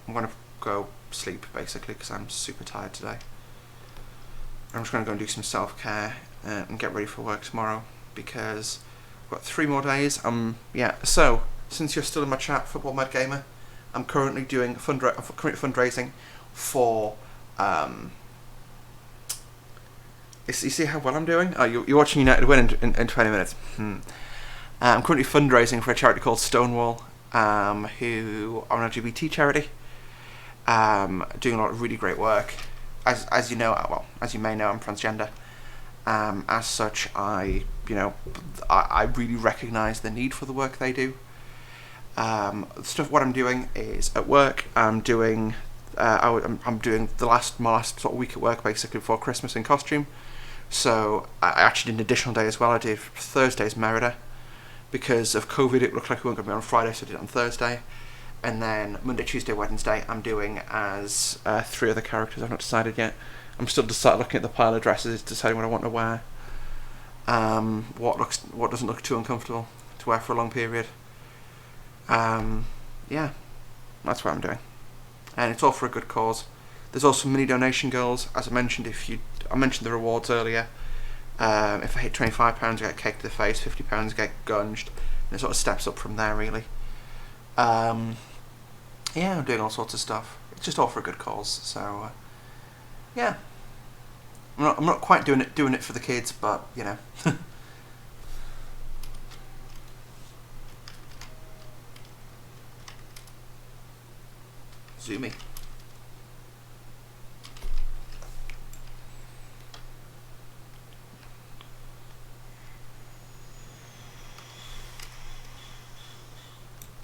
I'm going to go sleep, basically, because I'm super tired today. I'm just going to go and do some self-care and get ready for work tomorrow, because I've got 3 more days. Yeah, so, since you're still in my chat, Football Mad Gamer, I'm currently doing fundraising for... You see how well I'm doing? Oh, you're watching United win in 20 minutes. I'm currently fundraising for a charity called Stonewall, who are an LGBT charity, doing a lot of really great work. As you know, well, as you may know, I'm transgender. As such, I really recognise the need for the work they do. What I'm doing is at work. I'm doing my last sort of week at work basically before Christmas in costume. So I actually did an additional day as well. I did Thursday's Merida. Because of COVID, it looked like we weren't going to be on Friday, so I did it on Thursday. And then Monday, Tuesday, Wednesday, I'm doing as 3 other characters. I've not decided yet. I'm still looking at the pile of dresses, deciding what I want to wear. What doesn't look too uncomfortable to wear for a long period. Yeah, that's what I'm doing. And it's all for a good cause. There's also mini donation goals, as I mentioned. I mentioned the rewards earlier. If I hit £25, I get kicked to the face. £50, I get gunged, and it sort of steps up from there, really. Yeah, I'm doing all sorts of stuff. It's just all for a good cause. So yeah, I'm not quite doing it for the kids, but you know. Zoomy.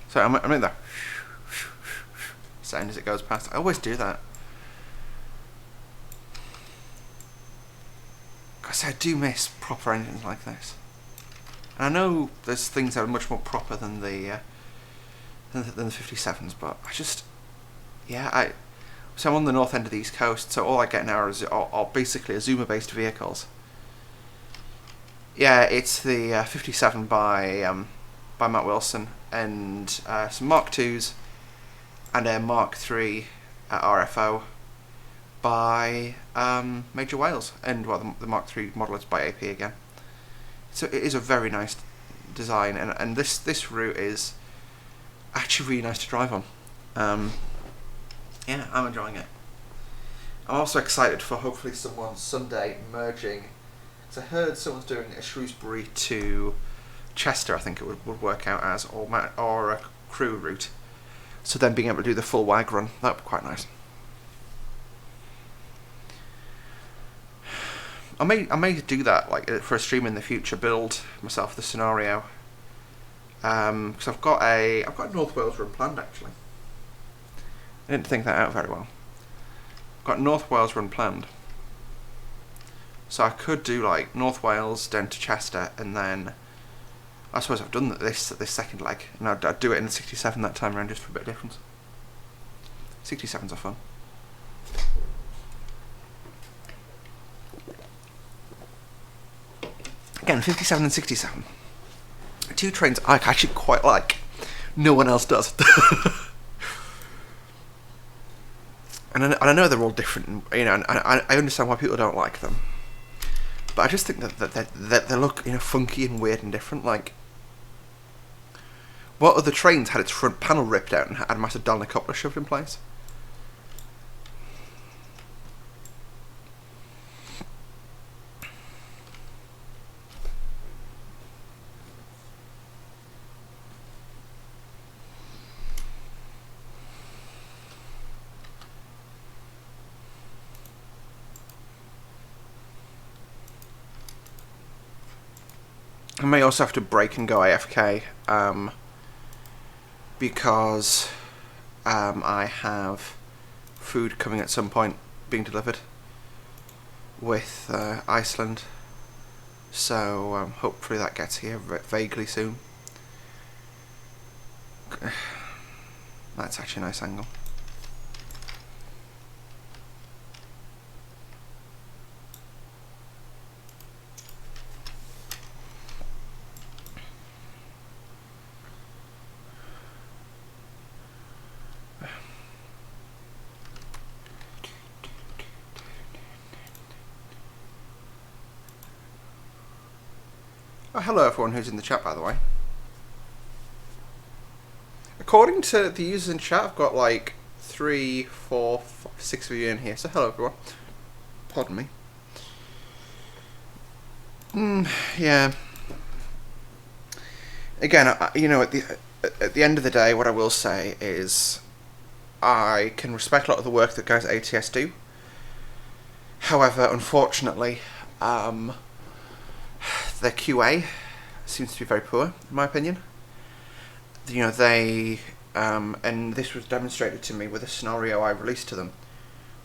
So I'm in there. Sound as it goes past. I always do that. Because I do miss proper engines like this. And I know there's things that are much more proper than the 57s, but I just, yeah, so I'm on the north end of the East Coast, so all I get now are basically Azuma-based vehicles. Yeah, it's the 57 by Matt Wilson, and some Mark IIs and a Mark III RFO by Major Wales, and well, the Mark III model is by AP again. So it is a very nice design, and this route is actually really nice to drive on. Yeah, I'm enjoying it. I'm also excited for hopefully someone Sunday merging, because I heard someone's doing a Shrewsbury to Chester, I think it would work out as, or a crew route. So then being able to do the full WAG run, that would be quite nice. I may do that, like for a stream in the future. Build myself the scenario, because I've got a North Wales run planned actually. I didn't think that out very well. I've got North Wales run planned, so I could do like North Wales down to Chester, and then I suppose I've done this second leg, and I'd do it in the 67 that time around just for a bit of difference. 67s are fun. Again, 57 and 67. Two trains I actually quite like. No one else does. and I know they're all different, you know, and I understand why people don't like them. But I just think that they look, you know, funky and weird and different. Like, what other trains had its front panel ripped out and had a massive Dalna coupler shoved in place? I may also have to break and go AFK, because I have food coming at some point being delivered with Iceland, so hopefully that gets here vaguely soon. That's actually a nice angle. Oh, hello everyone who's in the chat, by the way. According to the users in chat, I've got like 3, 4, 5, 6 of you in here, so hello everyone. Pardon me. Yeah. Again, you know, at the end of the day, what I will say is I can respect a lot of the work that guys at ATS do. However, unfortunately, their QA seems to be very poor, in my opinion. You know, they, and this was demonstrated to me with a scenario I released to them,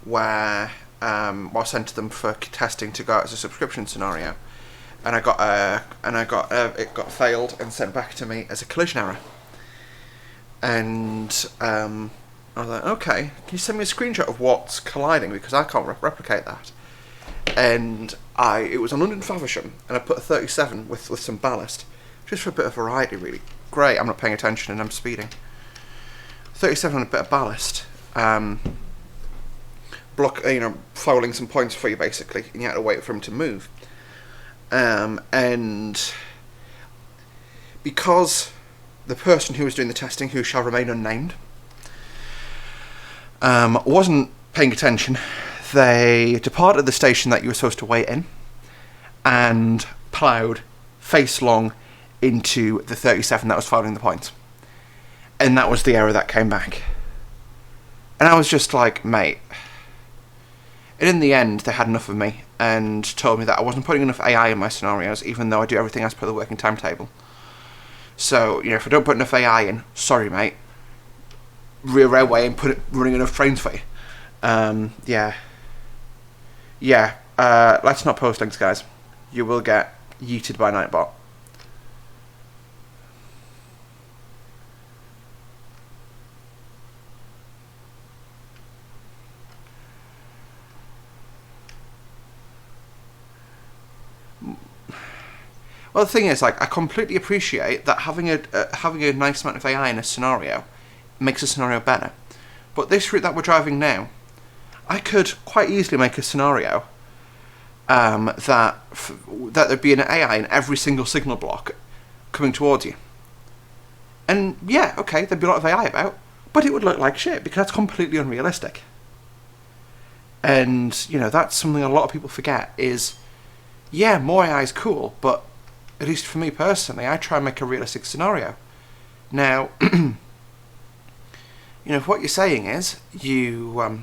where I sent to them for testing to go out as a subscription scenario, and it got failed and sent back to me as a collision error. And I was like, okay, can you send me a screenshot of what's colliding, because I can't replicate that. And it was on London Faversham, and I put a 37 with some ballast, just for a bit of variety, really. Great, I'm not paying attention and I'm speeding. 37 and a bit of ballast, fouling some points for you basically, and you had to wait for him to move. And because the person who was doing the testing, who shall remain unnamed, wasn't paying attention, they departed the station that you were supposed to wait in and ploughed face long into the 37 that was following the point. And that was the error that came back. And I was just like, mate. And in the end, they had enough of me and told me that I wasn't putting enough AI in my scenarios, even though I do everything as per the working timetable. So, if I don't put enough AI in, sorry, mate. Rear railway and running enough trains for you. Let's not post links, guys. You will get yeeted by Nightbot. Well, the thing is, I completely appreciate that having a nice amount of AI in a scenario makes a scenario better. But this route that we're driving now, I could quite easily make a scenario that there'd be an AI in every single signal block coming towards you. And yeah, okay, there'd be a lot of AI about, but it would look like shit because that's completely unrealistic. And, that's something a lot of people forget is, yeah, more AI is cool, but at least for me personally, I try and make a realistic scenario. Now, if what you're saying is I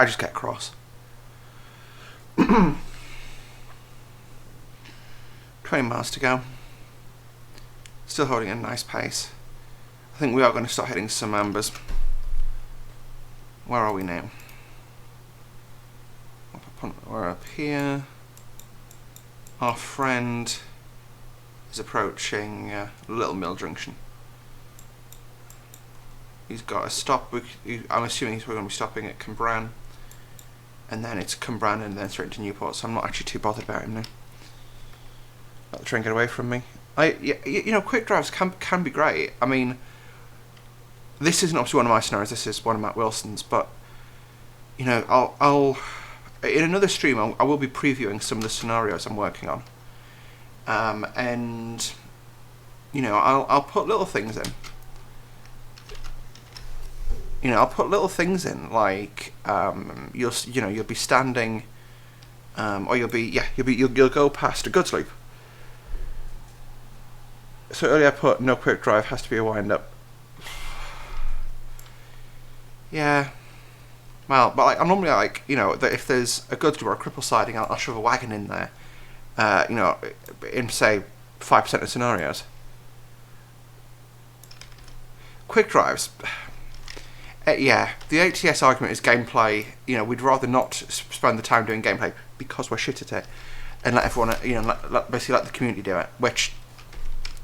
just get cross. 20 miles to go. Still holding a nice pace. I think we are going to start hitting some ambers. Where are we now? We're up here. Our friend is approaching Little Mill Junction. He's got a stop. I'm assuming we're going to be stopping at Cambran, and then it's Cambran and then straight to Newport. So I'm not actually too bothered about him now. Let the train get away from me. Quick drives can be great. I mean, this isn't obviously one of my scenarios. This is one of Matt Wilson's, but I'll in another stream I will be previewing some of the scenarios I'm working on, and I'll put little things in. I'll put little things in like you'll be standing, or you'll go past a goods loop. So earlier I put no quick drive, has to be a wind up. Yeah. Well, but I'm normally that if there's a goods loop or a cripple siding, I'll shove a wagon in there. In say 5% of scenarios. Quick drives. The ATS argument is gameplay. We'd rather not spend the time doing gameplay because we're shit at it, and let everyone, basically let the community do it. Which,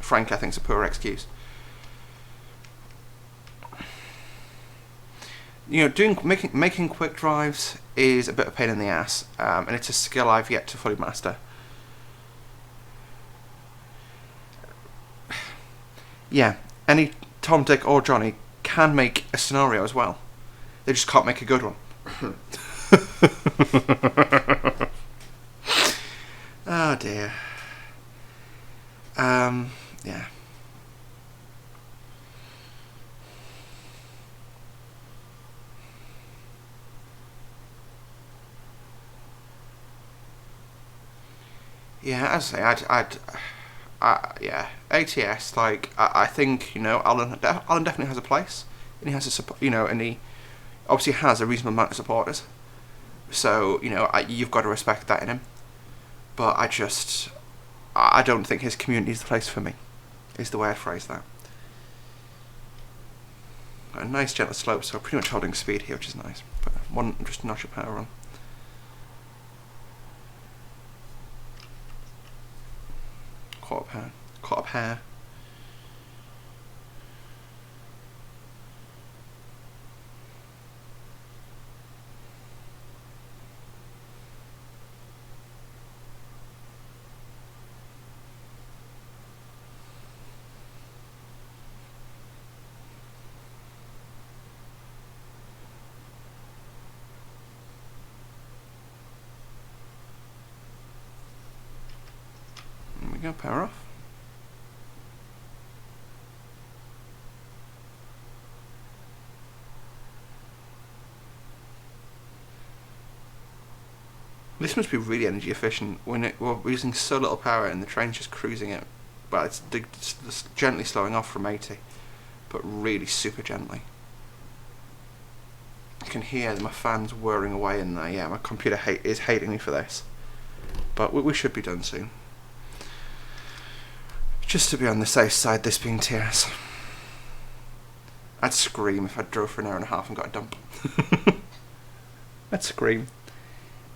frankly, I think is a poor excuse. Making quick drives is a bit of a pain in the ass, and it's a skill I've yet to fully master. Yeah, any Tom, Dick, or Johnny can make a scenario as well. They just can't make a good one. Oh dear. Yeah. Yeah, as I say, yeah, ATS. I think Alan definitely has a place, and he has and he obviously has a reasonable amount of supporters. So you've got to respect that in him. But I don't think his community is the place for me. Is the way I phrase that. Got a nice gentle slope, so I'm pretty much holding speed here, which is nice. But one just notch of power on. Caught up hair. we go, power off. This must be really energy efficient when we're using so little power and the train's just cruising it. Well, it's gently slowing off from 80, but really super gently. I can hear my fans whirring away in there. Yeah, my computer is hating me for this, but we should be done soon. Just to be on the safe side, this being TS. I'd scream if I drove for an hour and a half and got a dump. I'd scream.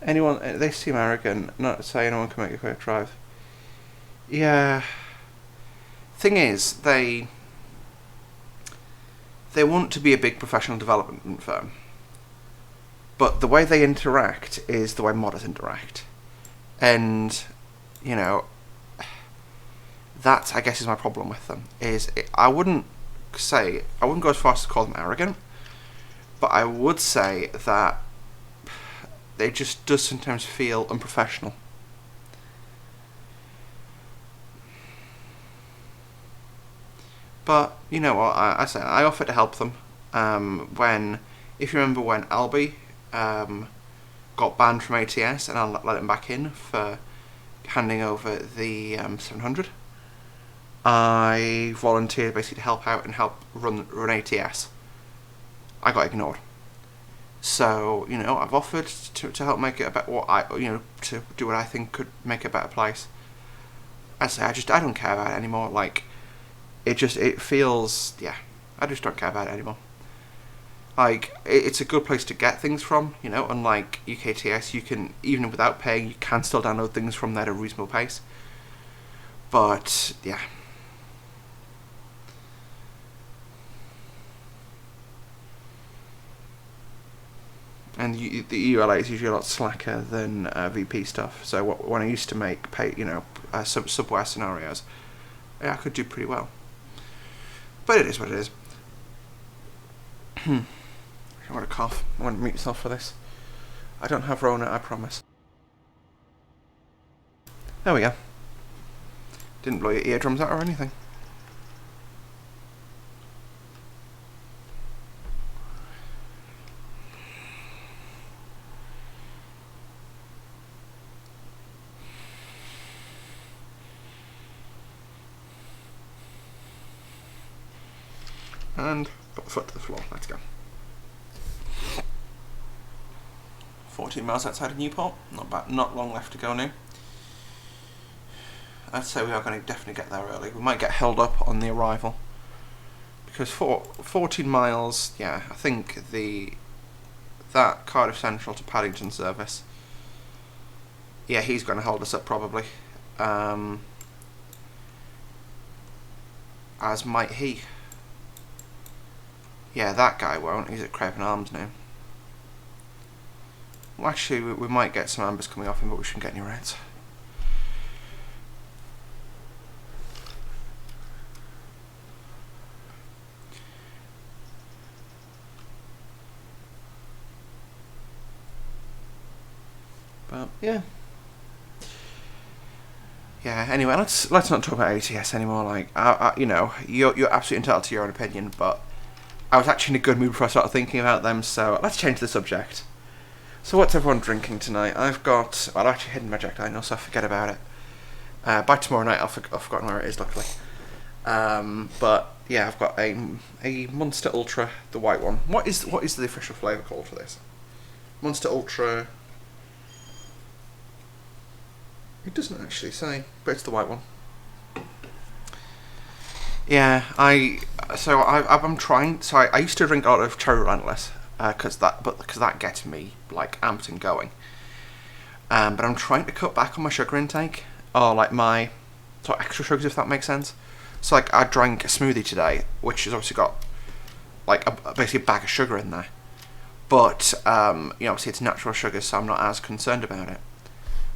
Anyone, they seem arrogant, not to say anyone can make a quick drive. Yeah. Thing is, they want to be a big professional development firm. But the way they interact is the way modders interact. And, you know, that, I guess, is my problem with them. I wouldn't go as far as to call them arrogant, but I would say that it just does sometimes feel unprofessional. But, you know what, I offered to help them if you remember when Albie got banned from ATS and I let him back in for handing over the 700. I volunteered basically to help out and help run ATS. I got ignored. So, you know, I've offered to help make it a better, to do what I think could make it a better place. I don't care about it anymore. Like, it feels, yeah, I just don't care about it anymore. Like, it's a good place to get things from, you know, unlike UKTS, you can, even without paying, you can still download things from there at a reasonable pace. But, yeah. And the ULA is usually a lot slacker than VP stuff. So when I used to make subware scenarios, yeah, I could do pretty well. But it is what it is. I want to cough. I want to mute myself for this. I don't have Rona, I promise. There we go. Didn't blow your eardrums out or anything. And put the foot to the floor. Let's go. 14 miles outside of Newport. Not bad. Not long left to go now. I'd say we are going to definitely get there early. We might get held up on the arrival because 14 miles. Yeah, I think that Cardiff Central to Paddington service. Yeah, he's going to hold us up probably. As might he. Yeah, that guy won't. He's at Craven Arms now. Well, actually, we might get some ambers coming off him, but we shouldn't get any reds. But yeah. Yeah. Anyway, let's not talk about ATS anymore. Like, you know, you're absolutely entitled to your own opinion, but I was actually in a good mood before I started thinking about them, so let's change the subject. So what's everyone drinking tonight? I've actually hidden my Jack Daniels, so I forget about it. By tomorrow night, I've forgotten where it is, luckily. But yeah, I've got a Monster Ultra, the white one. What is the official flavour called for this? Monster Ultra. It doesn't actually say, but it's the white one. Yeah, I'm trying. So I used to drink a lot of Cherry Relentless because that gets me like amped and going. But I'm trying to cut back on my sugar intake, or like my extra sugars, if that makes sense. So like I drank a smoothie today, which has obviously got like basically a bag of sugar in there. But obviously it's natural sugar, so I'm not as concerned about it.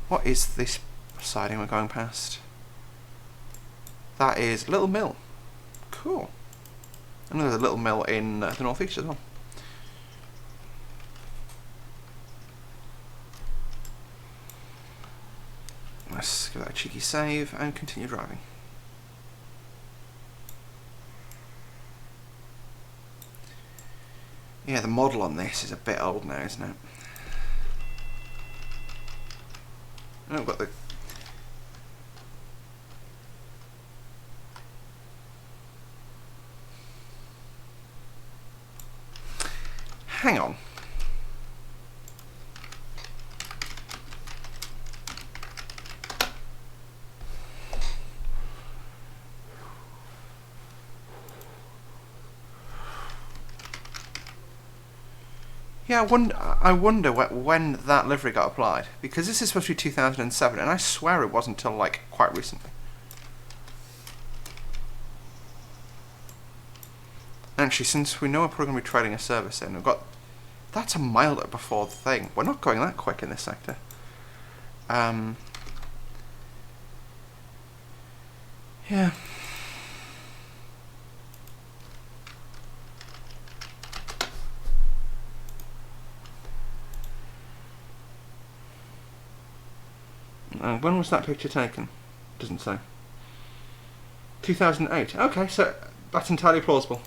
What is this siding we're going past? That is Little Mill. Cool. I know there's a Little Mill in the northeast as well. Let's give that a cheeky save and continue driving. Yeah, the model on this is a bit old now, isn't it? I've got the... Hang on. Yeah, I wonder when that livery got applied, because this is supposed to be 2007, and I swear it wasn't until like quite recently. Actually, since we know we're probably going to be trading a service in, we've got... That's a mile before the thing. We're not going that quick in this sector. Yeah. When was that picture taken? Doesn't say. 2008. Okay, so that's entirely plausible.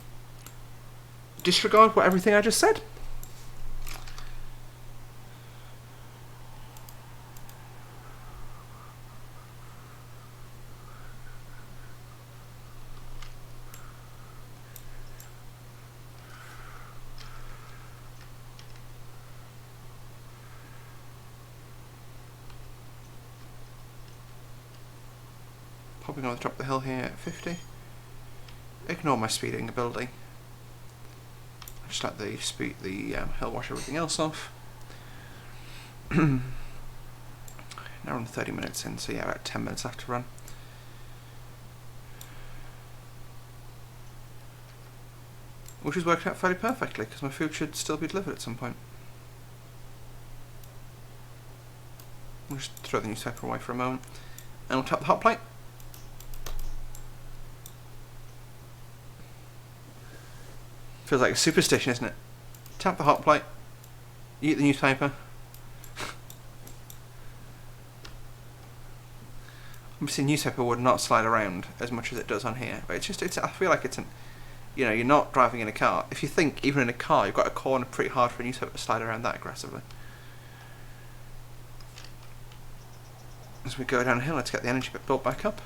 Disregard what everything I just said. Popping on the top of the hill here at 50. Ignore my speeding ability. Just let the hill wash everything else off. Now we're on 30 minutes in, so yeah, about 10 minutes left to run. Which has worked out fairly perfectly, because my food should still be delivered at some point. We'll just throw the newspaper away for a moment. And we'll tap the hot plate. Feels like a superstition, isn't it? Tap the hot plate, eat the newspaper. Obviously, newspaper would not slide around as much as it does on here, but I feel like it's you know, you're not driving in a car. If you think, even in a car, you've got to corner pretty hard for a newspaper to slide around that aggressively. As we go downhill, let's get the energy bit built back up.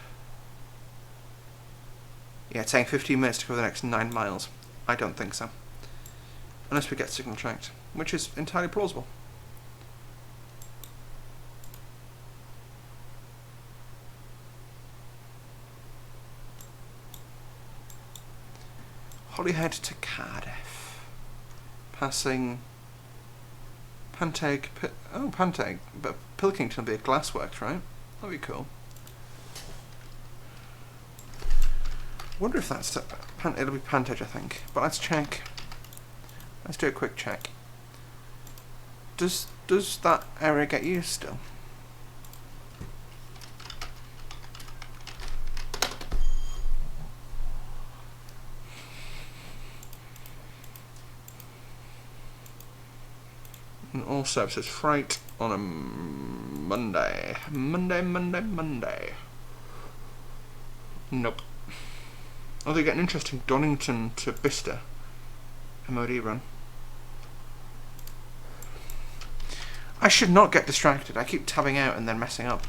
Yeah, it's saying 15 minutes to cover the next 9 miles. I don't think so. Unless we get signal checked, which is entirely plausible. Holyhead to Cardiff. Passing Panteg. Oh, Panteg. But Pilkington will be at Glassworks, right? That'll be cool. Wonder if that's... it'll be Panteg, I think. But let's check. Let's do a quick check. Does that area get used still? And all services freight on a Monday. Monday. Nope. Oh, they get an interesting Donington to Bicester MOD run. I should not get distracted. I keep tabbing out and then messing up.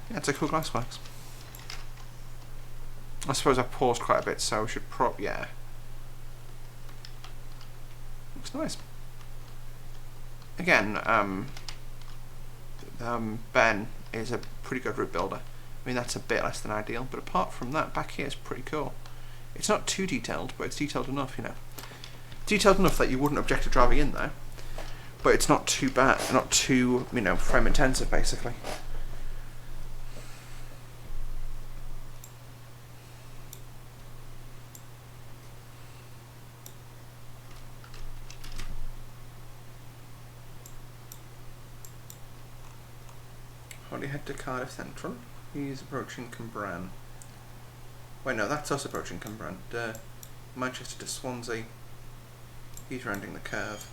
Yeah, it's a cool Glassworks. I suppose I've paused quite a bit, so we should yeah. Looks nice. Again, Ben is a pretty good route builder. I mean, that's a bit less than ideal, but apart from that, back here is pretty cool. It's not too detailed, but it's detailed enough, you know. Detailed enough that you wouldn't object to driving in there, but it's not too bad, not too, you know, frame intensive, basically. Holyhead to Cardiff Central. He's approaching Cambran. Wait, no, that's us approaching Cambran. Manchester to Swansea. He's rounding the curve.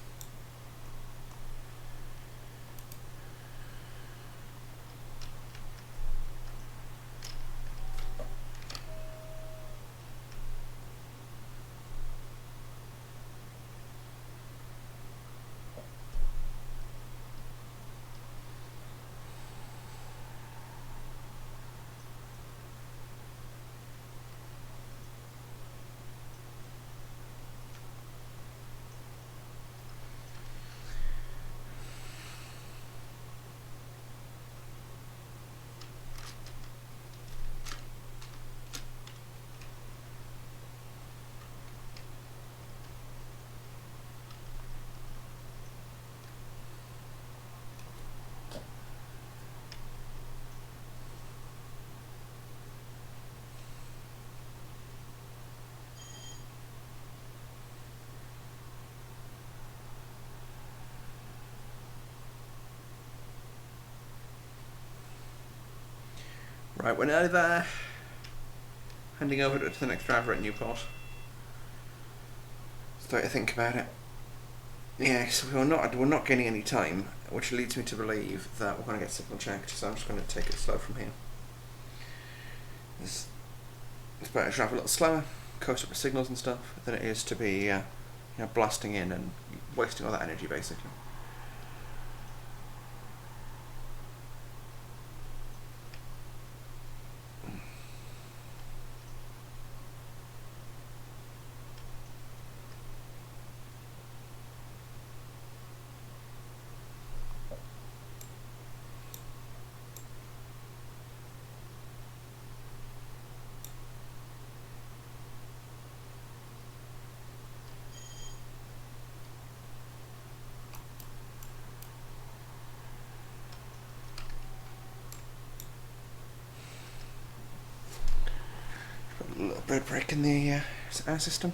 Right, we're nearly there. Handing over to the next driver at Newport. Start to think about it. Yeah, so we're not gaining any time, which leads me to believe that we're going to get signal checked. So I'm just going to take it slow from here. It's better to drive a little slower, coast up with signals and stuff, than it is to be blasting in and wasting all that energy basically. A little bit of break in the air system.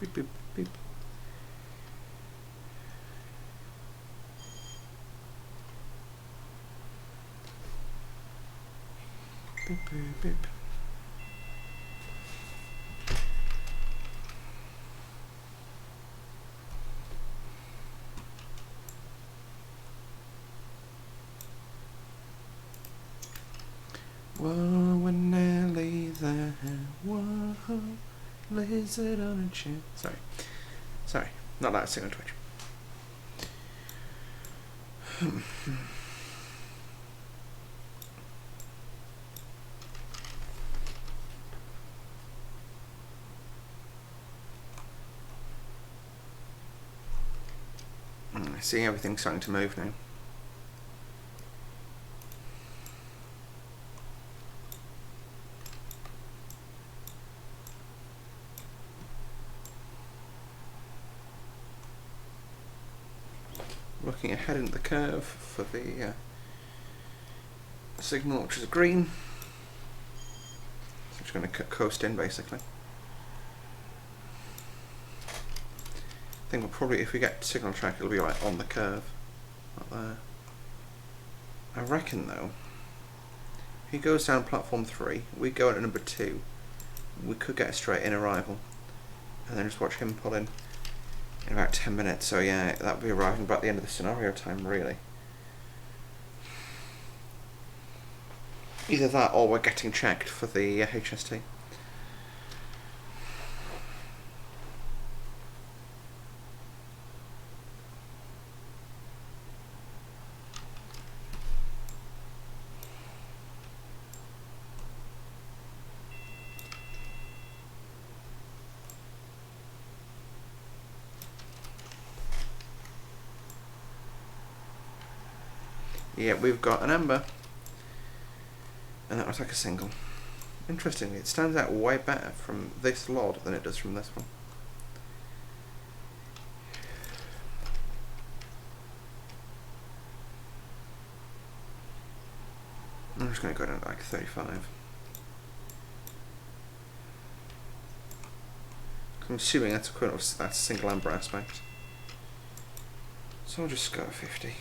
Beep, beep, beep. Beep, beep, beep. Whoa, we're nearly there. Whoa, lizard on a chair. Sorry, not that signal twitch. I see everything's starting to move now. Looking ahead into the curve for the signal, which is green. So I'm just going to coast in basically. I think we'll probably, if we get signal track, it'll be like on the curve, not there. I reckon though, if he goes down platform 3, we go at number 2, we could get a straight in arrival, and then just watch him pull in about 10 minutes. So yeah, that would be arriving about the end of the scenario time really. Either that or we're getting checked for the HST. Yeah, we've got an amber, and that was like a single. Interestingly, it stands out way better from this LOD than it does from this one. I'm just going to go down to like 35. I'm assuming that's equivalent of that single amber aspect. So I'll just go 50.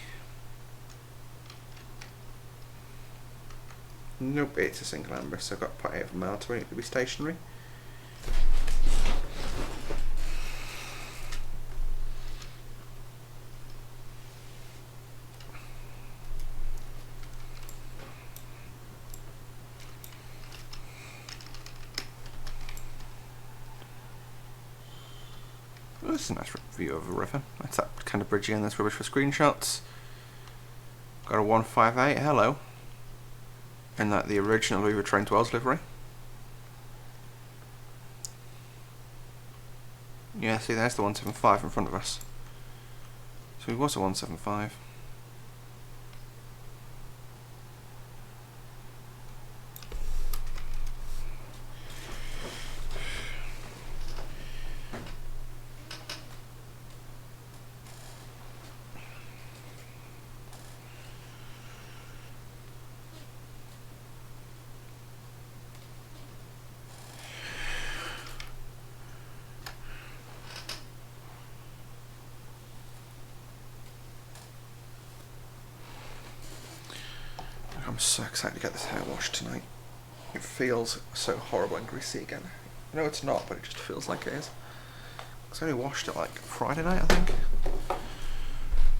Nope, it's a single amber, so I've got 0.8 of a mile to it to be stationary. Oh, that's a nice view of a river. That's that kind of bridge again, that's rubbish for screenshots. Got a 158, hello. And that the original River Train to Welsh livery. Yeah, see, there's the 175 in front of us. So So it was a 175. I'm so excited to get this hair washed tonight. It feels so horrible and greasy again. No, it's not, but it just feels like it is. I only washed it like Friday night, I think.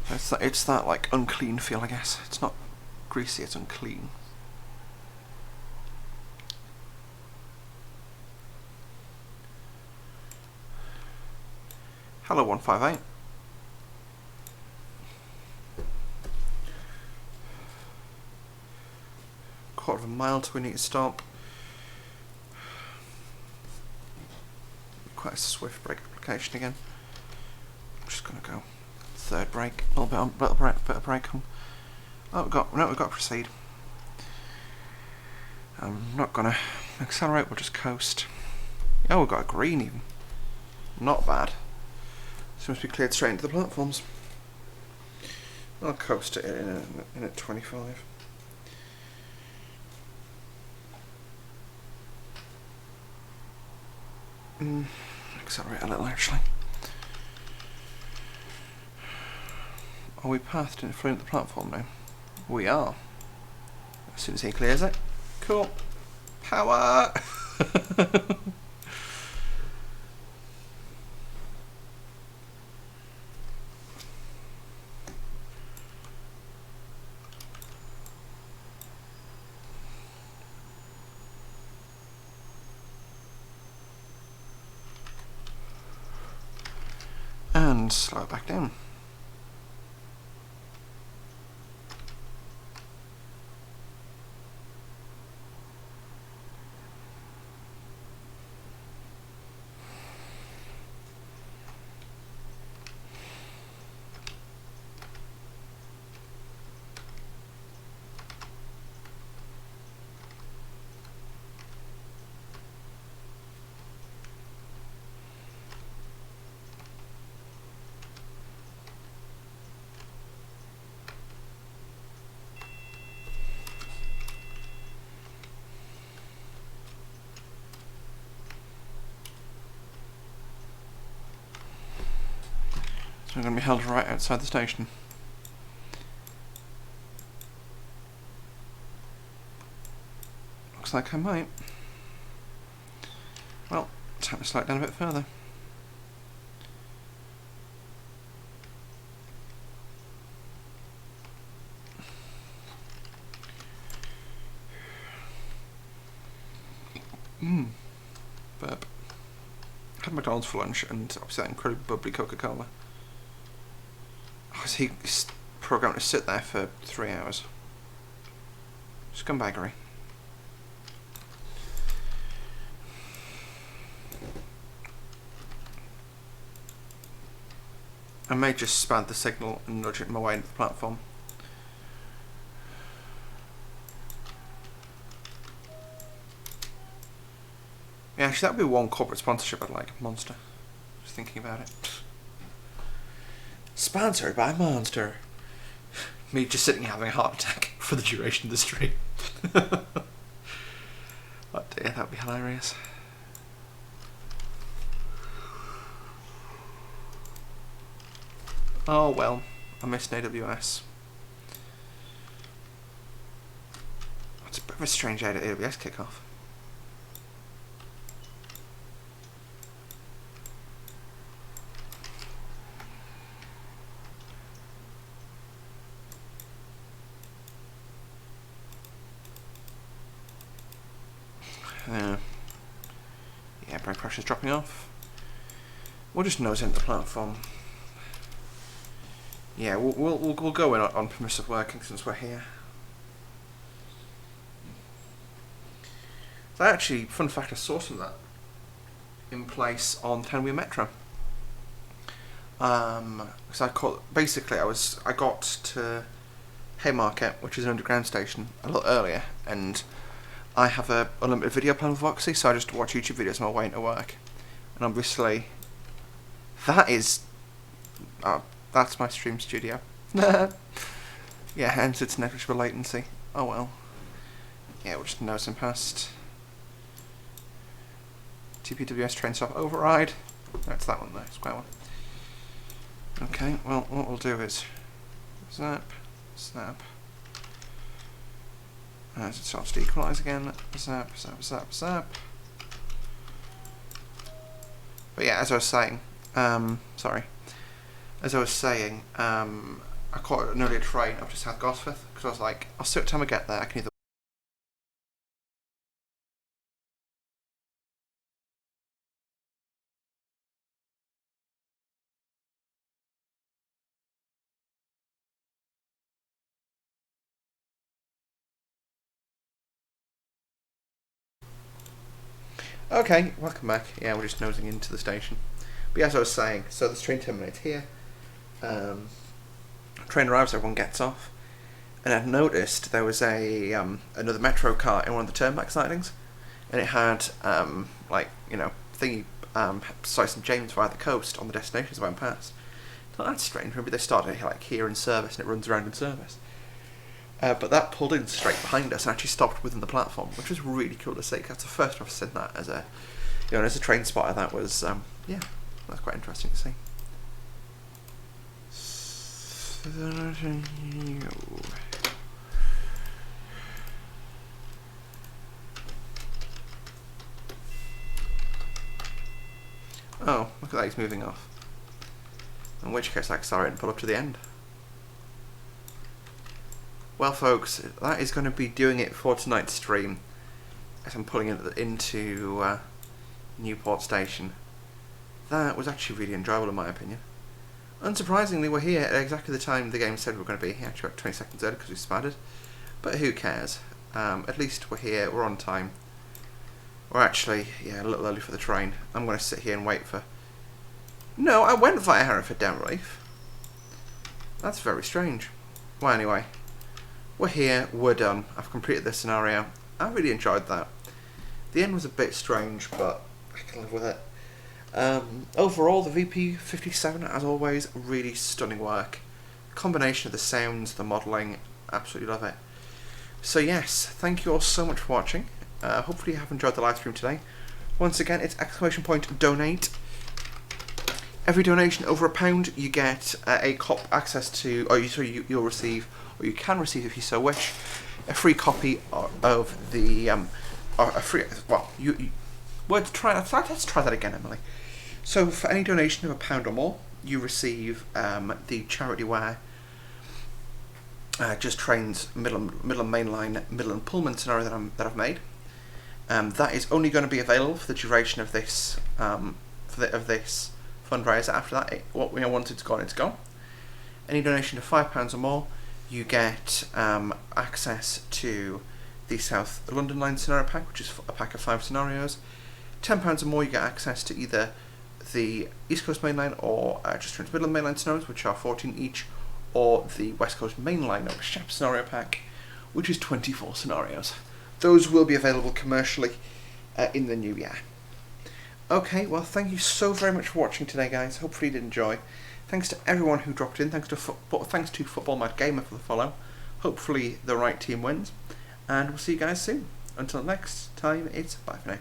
It's that like unclean feel, I guess. It's not greasy, it's unclean. Hello, 158. Quarter of a mile till we need to stop. Quite a swift brake application again. I'm just gonna go third brake, a little bit of brake on. Oh, we've got to proceed. I'm not gonna accelerate. We'll just coast. Oh, we've got a green even. Not bad. Seems to be cleared straight into the platforms. I'll coast it in at 25. Accelerate a little actually. Are we pathed in front of the platform now? We are. As soon as he clears it. Cool. Power! And slow it back down. So we're going to be held right outside the station. Looks like I might. Well, time to slow it down a bit further. Burp. I had McDonald's for lunch and obviously that incredibly bubbly Coca-Cola. He's programmed to sit there for 3 hours. Scumbaggery. I may just spam the signal and nudge it my way into the platform. Yeah, actually that would be one corporate sponsorship I'd like. Monster. Just thinking about it. Sponsored by Monster. Me just sitting here having a heart attack for the duration of the stream. Oh dear, that would be hilarious. Oh well, I missed AWS. It's a bit of a strange AWS kickoff. Yeah, brake pressure's dropping off. We'll just nose into the platform. Yeah, we'll go in on permissive working since we're here. So actually, fun fact, I saw some of that in place on Townweir Metro. Because I got to Haymarket, which is an underground station, a little earlier, and I have a unlimited video plan with Voxy, so I just watch YouTube videos on my way into work. And obviously, that's my stream studio. Yeah, hence its negligible latency. Oh well. Yeah, we're just nosing past. TPWS train stop override. That's that one there, square one. Okay, well, what we'll do is zap, zap. As it starts to equalise again, zap, zap, zap, zap. But yeah, as I was saying, I caught an earlier train up to South Gosforth because I was like, I'll see what time I get there. I can either Okay, welcome back. Yeah, we're just nosing into the station. But yeah, as I was saying, so this train terminates here. Train arrives, everyone gets off. And I've noticed there was a another metro car in one of the turnback sidings. And it had, Slice and James via the coast on the destinations I went past. So that's strange. Maybe they started here in service and it runs around in service. But that pulled in straight behind us and actually stopped within the platform, which was really cool to see. That's the first time I've seen that as a train spotter. That was that's quite interesting to see. Oh, look at that, he's moving off. In which case I accelerate and pull up to the end. Well folks, that is going to be doing it for tonight's stream, as I'm pulling it into Newport station. That was actually really enjoyable in my opinion. Unsurprisingly, we're here at exactly the time the game said we were going to be here, actually about 20 seconds early because we spattered. But who cares? At least we're here, we're on time. We're actually, a little early for the train. I'm going to sit here and wait for... No, I went via Hereford down Reef. That's very strange. Well anyway. We're here, we're done. I've completed this scenario. I really enjoyed that. The end was a bit strange, but I can live with it. Overall, the VP57, as always, really stunning work. Combination of the sounds, the modelling, absolutely love it. So yes, thank you all so much for watching. Hopefully you have enjoyed the live stream today. Once again, it's !donate. Every donation over £1, you get access to, you'll receive, or you can receive if you so wish, a free copy of the, let's try that again, Emily. So for any donation of £1 or more, you receive the charity wear, just trains, Midland Mainline, Midland Pullman scenario that I've made. That is only going to be available for the duration of this, this fundraiser. After that, what we wanted to go on, it's gone. Any donation of £5 or more, you get access to the South London Line scenario pack, which is a pack of 5 scenarios. £10 or more, you get access to either the East Coast Main Line or just Trans Midland Main Line scenarios, which are 14 each, or the West Coast Main Line or SHAP scenario pack, which is 24 scenarios. Those will be available commercially in the new year. Okay, well, thank you so very much for watching today, guys. Hopefully you did enjoy. Thanks to everyone who dropped in. Thanks to Football Mad Gamer for the follow. Hopefully the right team wins. And we'll see you guys soon. Until next time, it's bye for now.